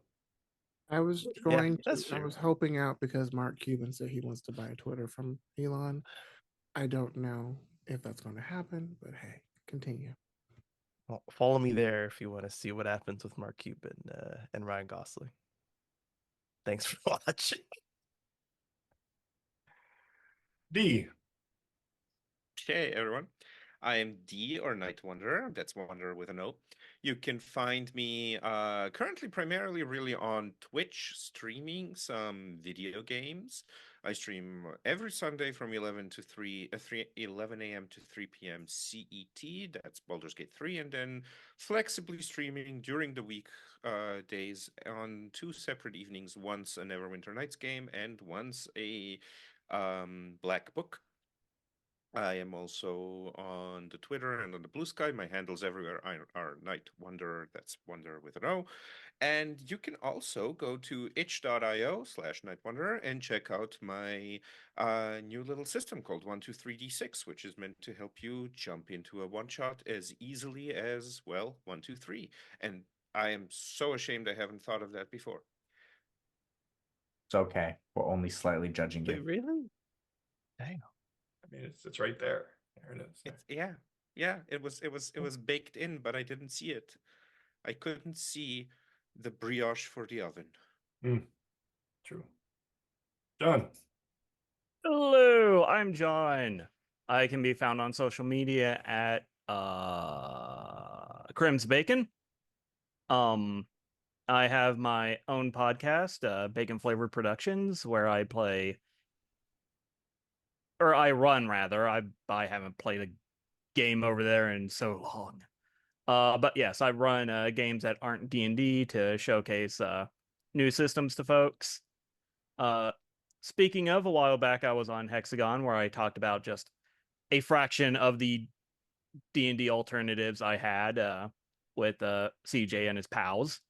I was Yeah, going that's to, I true. was helping out because Mark Cuban said he wants to buy Twitter from Elon. I don't know if that's going to happen, but hey, continue. Well, follow me there if you want to see what happens with Mark Cuban and Ryan Gosling. Thanks for watching. D. Okay, everyone. I am D or Night Wanderer. That's Wanderer with an O. You can find me currently primarily really on Twitch streaming some video games. I stream every Sunday from 11 a.m. to 3 p.m. CET. That's Baldur's Gate 3, and then flexibly streaming during the week days on 2 separate evenings, once a Neverwinter Nights game and once a Black Book. I am also on the Twitter and on the Blue Sky. My handles everywhere are Night Wanderer. That's Wanderer with an O. And you can also go to itch.io/Night Wanderer and check out my new little system called 123D6, which is meant to help you jump into a one shot as easily as, well, 1, 2, 3. And I am so ashamed I haven't thought of that before. It's okay. We're only slightly judging Wait, you. really? Dang. I mean, it's right there. There it is. It's yeah. It was baked in, but I didn't see it. I couldn't see the brioche for the oven. True. John. Hello, I'm John. I can be found on social media at Crims Bacon. I have my own podcast, Bacon Flavored Productions, where I play, or I run rather. I haven't played a game over there in so long. But yes, I run games that aren't D&D to showcase new systems to folks. Speaking of, a while back I was on Hexagon where I talked about just a fraction of the D&D alternatives I had with CJ and his pals.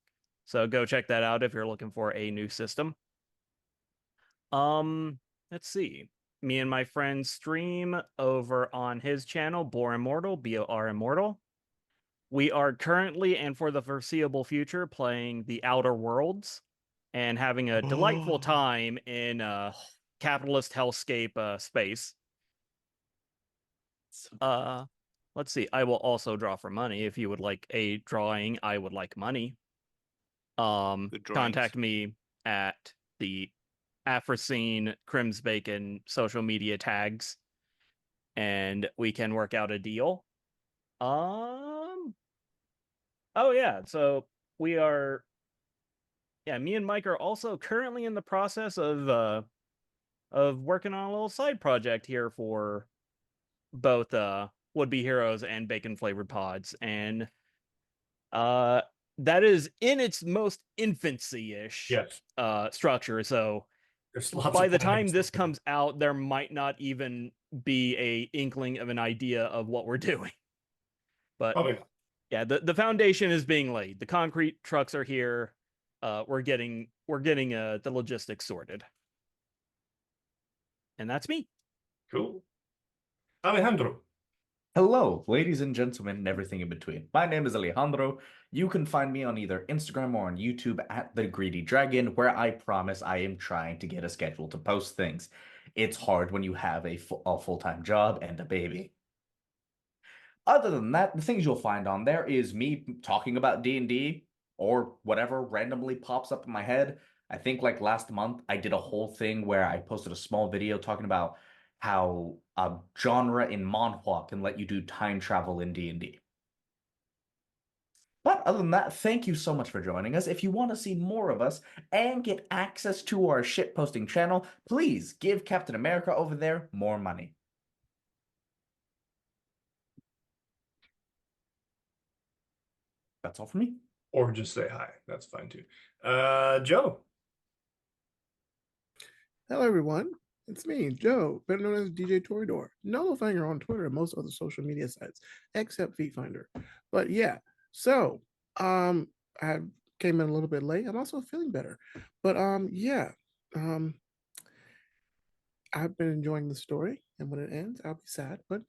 So go check that out if you're looking for a new system. Let's see. Me and my friend stream over on his channel, Bor Immortal, BOR Immortal. We are currently and for the foreseeable future playing the Outer Worlds and having a delightful time in capitalist hellscape space. Let's see. I will also draw for money. If you would like a drawing, I would like money. Contact me at the Afroscene Crims Bacon social media tags, and we can work out a deal. Oh yeah, so we are. Yeah, me and Mike are also currently in the process of working on a little side project here for both Would Be Heroes and Bacon Flavored Pods, and that is in its most infancy-ish Yes. structure. So There's lots by of the time plans. this comes out, there might not even be a inkling of an idea of what we're doing. But Probably not. yeah, the foundation is being laid. The concrete trucks are here. We're getting the logistics sorted. And that's me. Cool. Alejandro. Hello, ladies and gentlemen, and everything in between. My name is Alejandro. You can find me on either Instagram or on YouTube at The Greedy Dragon, where I promise I am trying to get a schedule to post things. It's hard when you have a full-time job and a baby. Other than that, the things you'll find on there is me talking about D&D or whatever randomly pops up in my head. I think like last month I did a whole thing where I posted a small video talking about how a genre in manhwa can let you do time travel in D&D. But other than that, thank you so much for joining us. If you want to see more of us and get access to our shitposting channel, please give Captain America over there more money. That's all for me. Or just say hi. That's fine too. Joe. Hello, everyone. It's me, Joe, better known as DJ Toridor. Nullifinger on Twitter and most other social media sites, except FeetFinder. But yeah, so I came in a little bit late. I'm also feeling better. But yeah, I've been enjoying the story, and when it ends, I'll be sad, but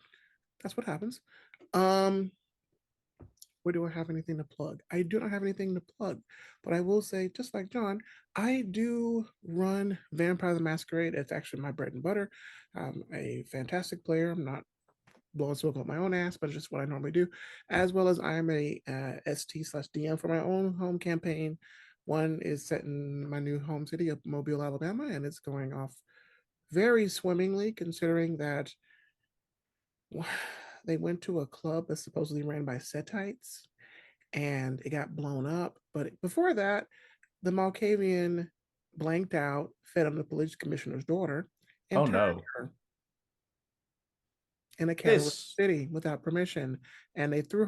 that's what happens. Where do I have anything to plug? I do not have anything to plug, but I will say, just like John, I do run Vampire the Masquerade. It's actually my bread and butter. I'm a fantastic player. I'm not blowing smoke up my own ass, but it's just what I normally do. As well as I am a ST/DM for my own home campaign. One is set in my new home city of Mobile, Alabama, and it's going off very swimmingly, considering that they went to a club that's supposedly ran by Setites and it got blown up. But before that, the Malkavian blanked out, fed on the police commissioner's daughter, and Oh turned no. her in a Canada This city without permission. And they threw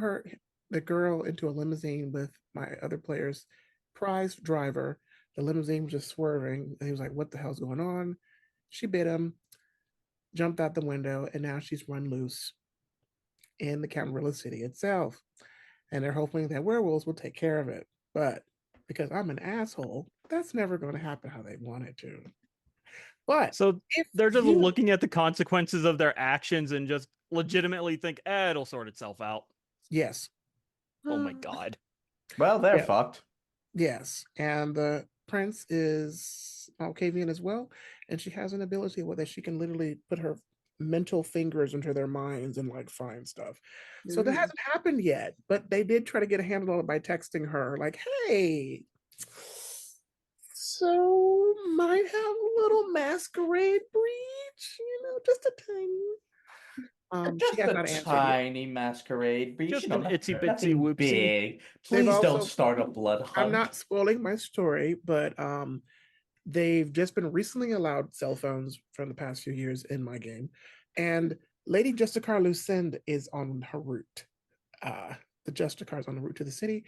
the girl, into a limousine with my other player's prized driver. The limousine was just swerving. And he was like, what the hell's going on? She bit him, jumped out the window, and now she's run loose in the Camarilla City itself. And they're hoping that werewolves will take care of it. But because I'm an asshole, that's never going to happen how they want it to. But So if they're just you- looking at the consequences of their actions and just legitimately think, it'll sort itself out. Yes. Oh my god. well, they're Yeah. fucked. Yes. And the prince is Malkavian as well. And she has an ability where she can literally put her mental fingers into their minds and like find stuff. So that hasn't happened yet, but they did try to get a handle on it by texting her, like, hey, so might have a little masquerade breach, just a tiny. Just She has a not answered yet. tiny masquerade breach. Just You know, an itsy bitsy nothing whoopsie. big. They've Please don't also- start a blood hunt. I'm not spoiling my story, but they've just been recently allowed cell phones from the past few years in my game, and Lady Justicar Lucinde is on her route. The Justicar is on the route to the city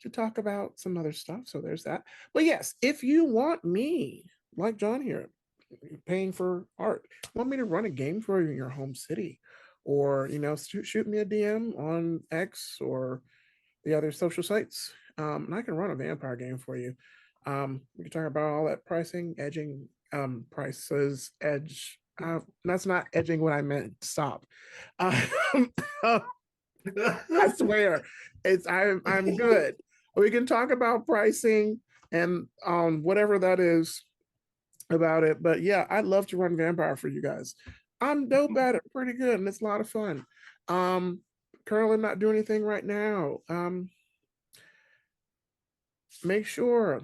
to talk about some other stuff. So there's that. But yes, if you want me, like John here, paying for art, want me to run a game for you in your home city, or shoot me a DM on X or the other social sites, and I can run a vampire game for you. We can talk about all that pricing, edging, prices, edge. That's not edging what I meant. Stop. I swear, I'm good. We can talk about pricing and whatever that is about it. But yeah, I'd love to run vampire for you guys. I'm dope at it, pretty good, and it's a lot of fun. Currently not doing anything right now. Make sure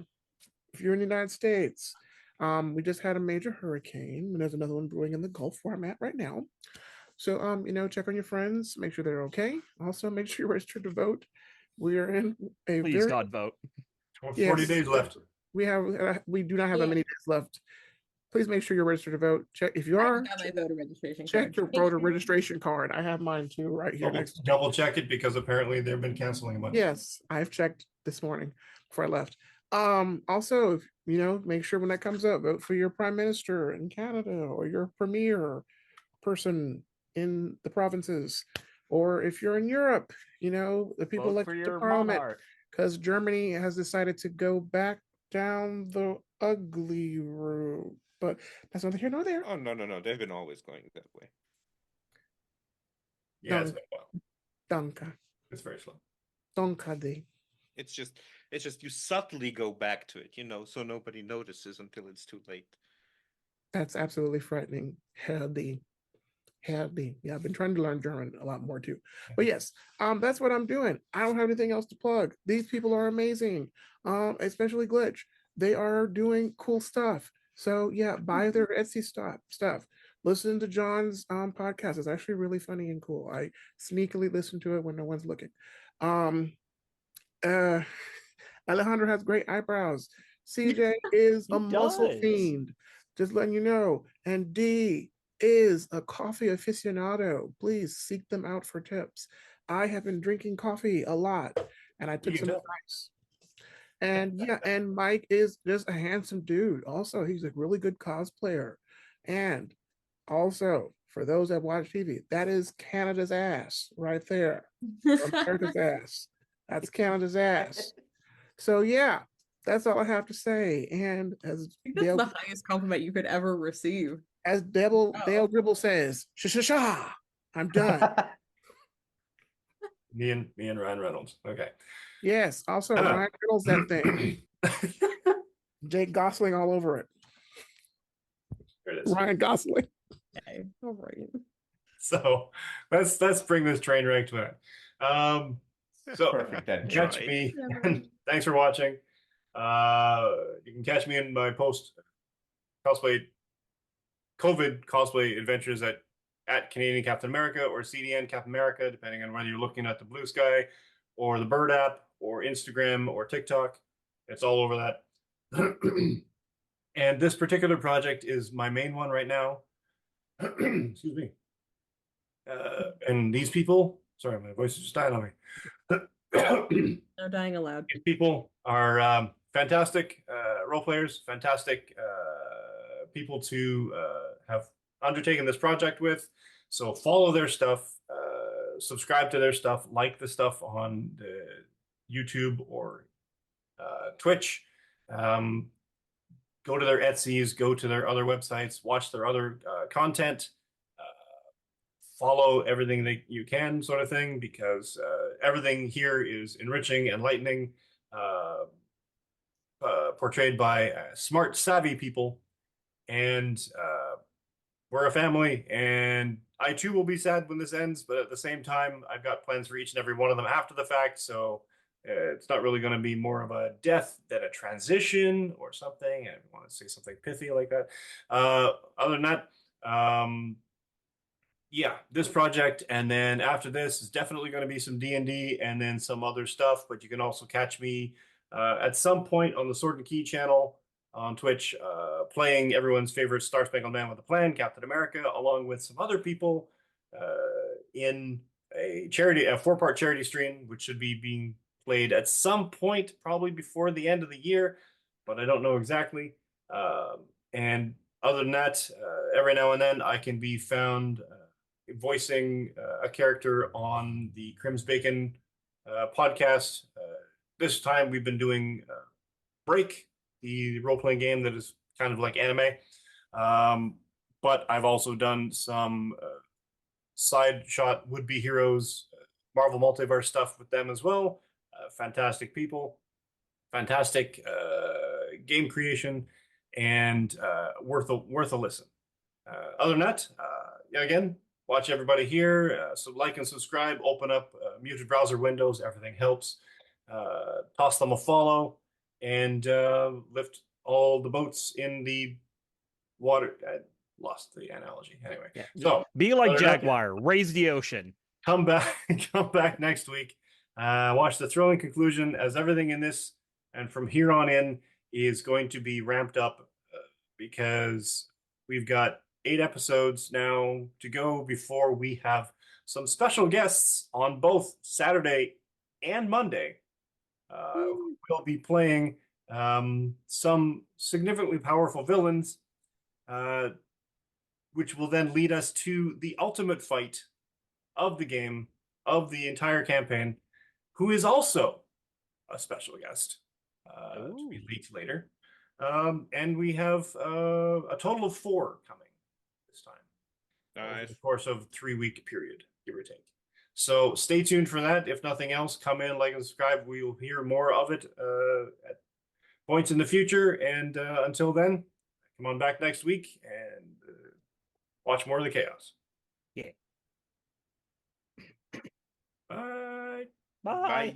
if you're in the United States, we just had a major hurricane, and there's another one brewing in the Gulf where I'm at right now. So, check on your friends, make sure they're okay. Also, make sure you're registered to vote. We are in a Please, God, vote. 40 Yes. days left. We do not have that many days left. Please make sure you're registered to vote. Check if you are. I got my voter registration Check card. your voter registration card. I have mine too, right here next to me. Double check it, because apparently they've been canceling a bunch. Yes, I've checked this morning before I left. Also, if, make sure when that comes up, vote for your prime minister in Canada or your premier person in the provinces. Or if you're in Europe, the people Vote elect for to your parliament, monarch. because Germany has decided to go back down the ugly route. But that's neither here nor there. Oh no, they've been always going that way. Yeah, it's been a while. Danka. It's very slow. Donkadi. It's just you subtly go back to it, so nobody notices until it's too late. That's absolutely frightening. Herdi. Herdi. Yeah, I've been trying to learn German a lot more too. But yes, that's what I'm doing. I don't have anything else to plug. These people are amazing. Especially Glitch. They are doing cool stuff. So yeah, buy their Etsy stuff. Listen to John's podcast. It's actually really funny and cool. I sneakily listen to it when no one's looking. Alejandro has great eyebrows. CJ is a muscle does. fiend. Just letting you know. And D is a coffee aficionado. Please seek them out for tips. I have been drinking coffee a lot, and I took You some tell. advice. And yeah, and Mike is just a handsome dude. Also, he's a really good cosplayer. And also, for those that watch TV, that is Canada's ass right there. America's ass. That's Canada's ass. So yeah, that's all I have to say. And as I think that's Dale, the highest compliment you could ever receive. as Dale Gribble says, sha. I'm done. Me and Ryan Reynolds. Okay. Yes. Also, Ryan Reynolds, that thing. Jake Gosling all over it. There it is. Ryan Gosling. Okay, all right. So let's bring this train wreck to it. So Perfect end. catch Right. me. Thanks for watching. You can catch me in my post COVID cosplay adventures at Canadian Captain America or CDN Captain America, depending on whether you're looking at the Blue Sky or the Bird app or Instagram or TikTok. It's all over that. And this particular project is my main one right now. Excuse me. And these people, sorry, my voice is just dying on me. No dying aloud. These people are fantastic role players, fantastic people to have undertaken this project with. So follow their stuff, subscribe to their stuff, like the stuff on the YouTube or Twitch. Go to their Etsy's, go to their other websites, watch their other content. Follow everything that you can, sort of thing, because everything here is enriching, enlightening, portrayed by smart, savvy people, and we're a family. And I too will be sad when this ends, but at the same time, I've got plans for each and every one of them after the fact. So it's not really going to be more of a death than a transition or something. I want to say something pithy like that. Other than that. Yeah, this project, and then after this is definitely going to be some D&D and then some other stuff, but you can also catch me at some point on the Sword and Key channel on Twitch playing everyone's favorite Star Spangled Man with a Plan, Captain America, along with some other people in a 4-part charity stream, which should be being played at some point, probably before the end of the year, but I don't know exactly. And other than that, every now and then I can be found voicing a character on the Crims Bacon podcast. This time we've been doing Break, the role-playing game that is kind of like anime. But I've also done some side shot would-be heroes, Marvel Multiverse stuff with them as well. Fantastic people, fantastic game creation, and worth a listen. Other than that, again, watch everybody here. So like and subscribe. Open up muted browser windows. Everything helps. Toss them a follow and lift all the boats in the water. I lost the analogy. Anyway, Yeah. so Be like other than that, Jaguar, raise the ocean. come back next week. Watch the thrilling conclusion, as everything in this and from here on in is going to be ramped up because we've got 8 episodes now to go before we have some special guests on both Saturday and Monday. We'll be playing some significantly powerful villains, which will then lead us to the ultimate fight of the game, of the entire campaign, who is also a special guest to be leaked later. And we have a total of 4 coming this time. Nice. Over the course of 3-week period, give or take. So stay tuned for that. If nothing else, come in, like and subscribe. We will hear more of it at points in the future. And until then, come on back next week and watch more of the chaos. Yeah. Bye. Bye. Bye.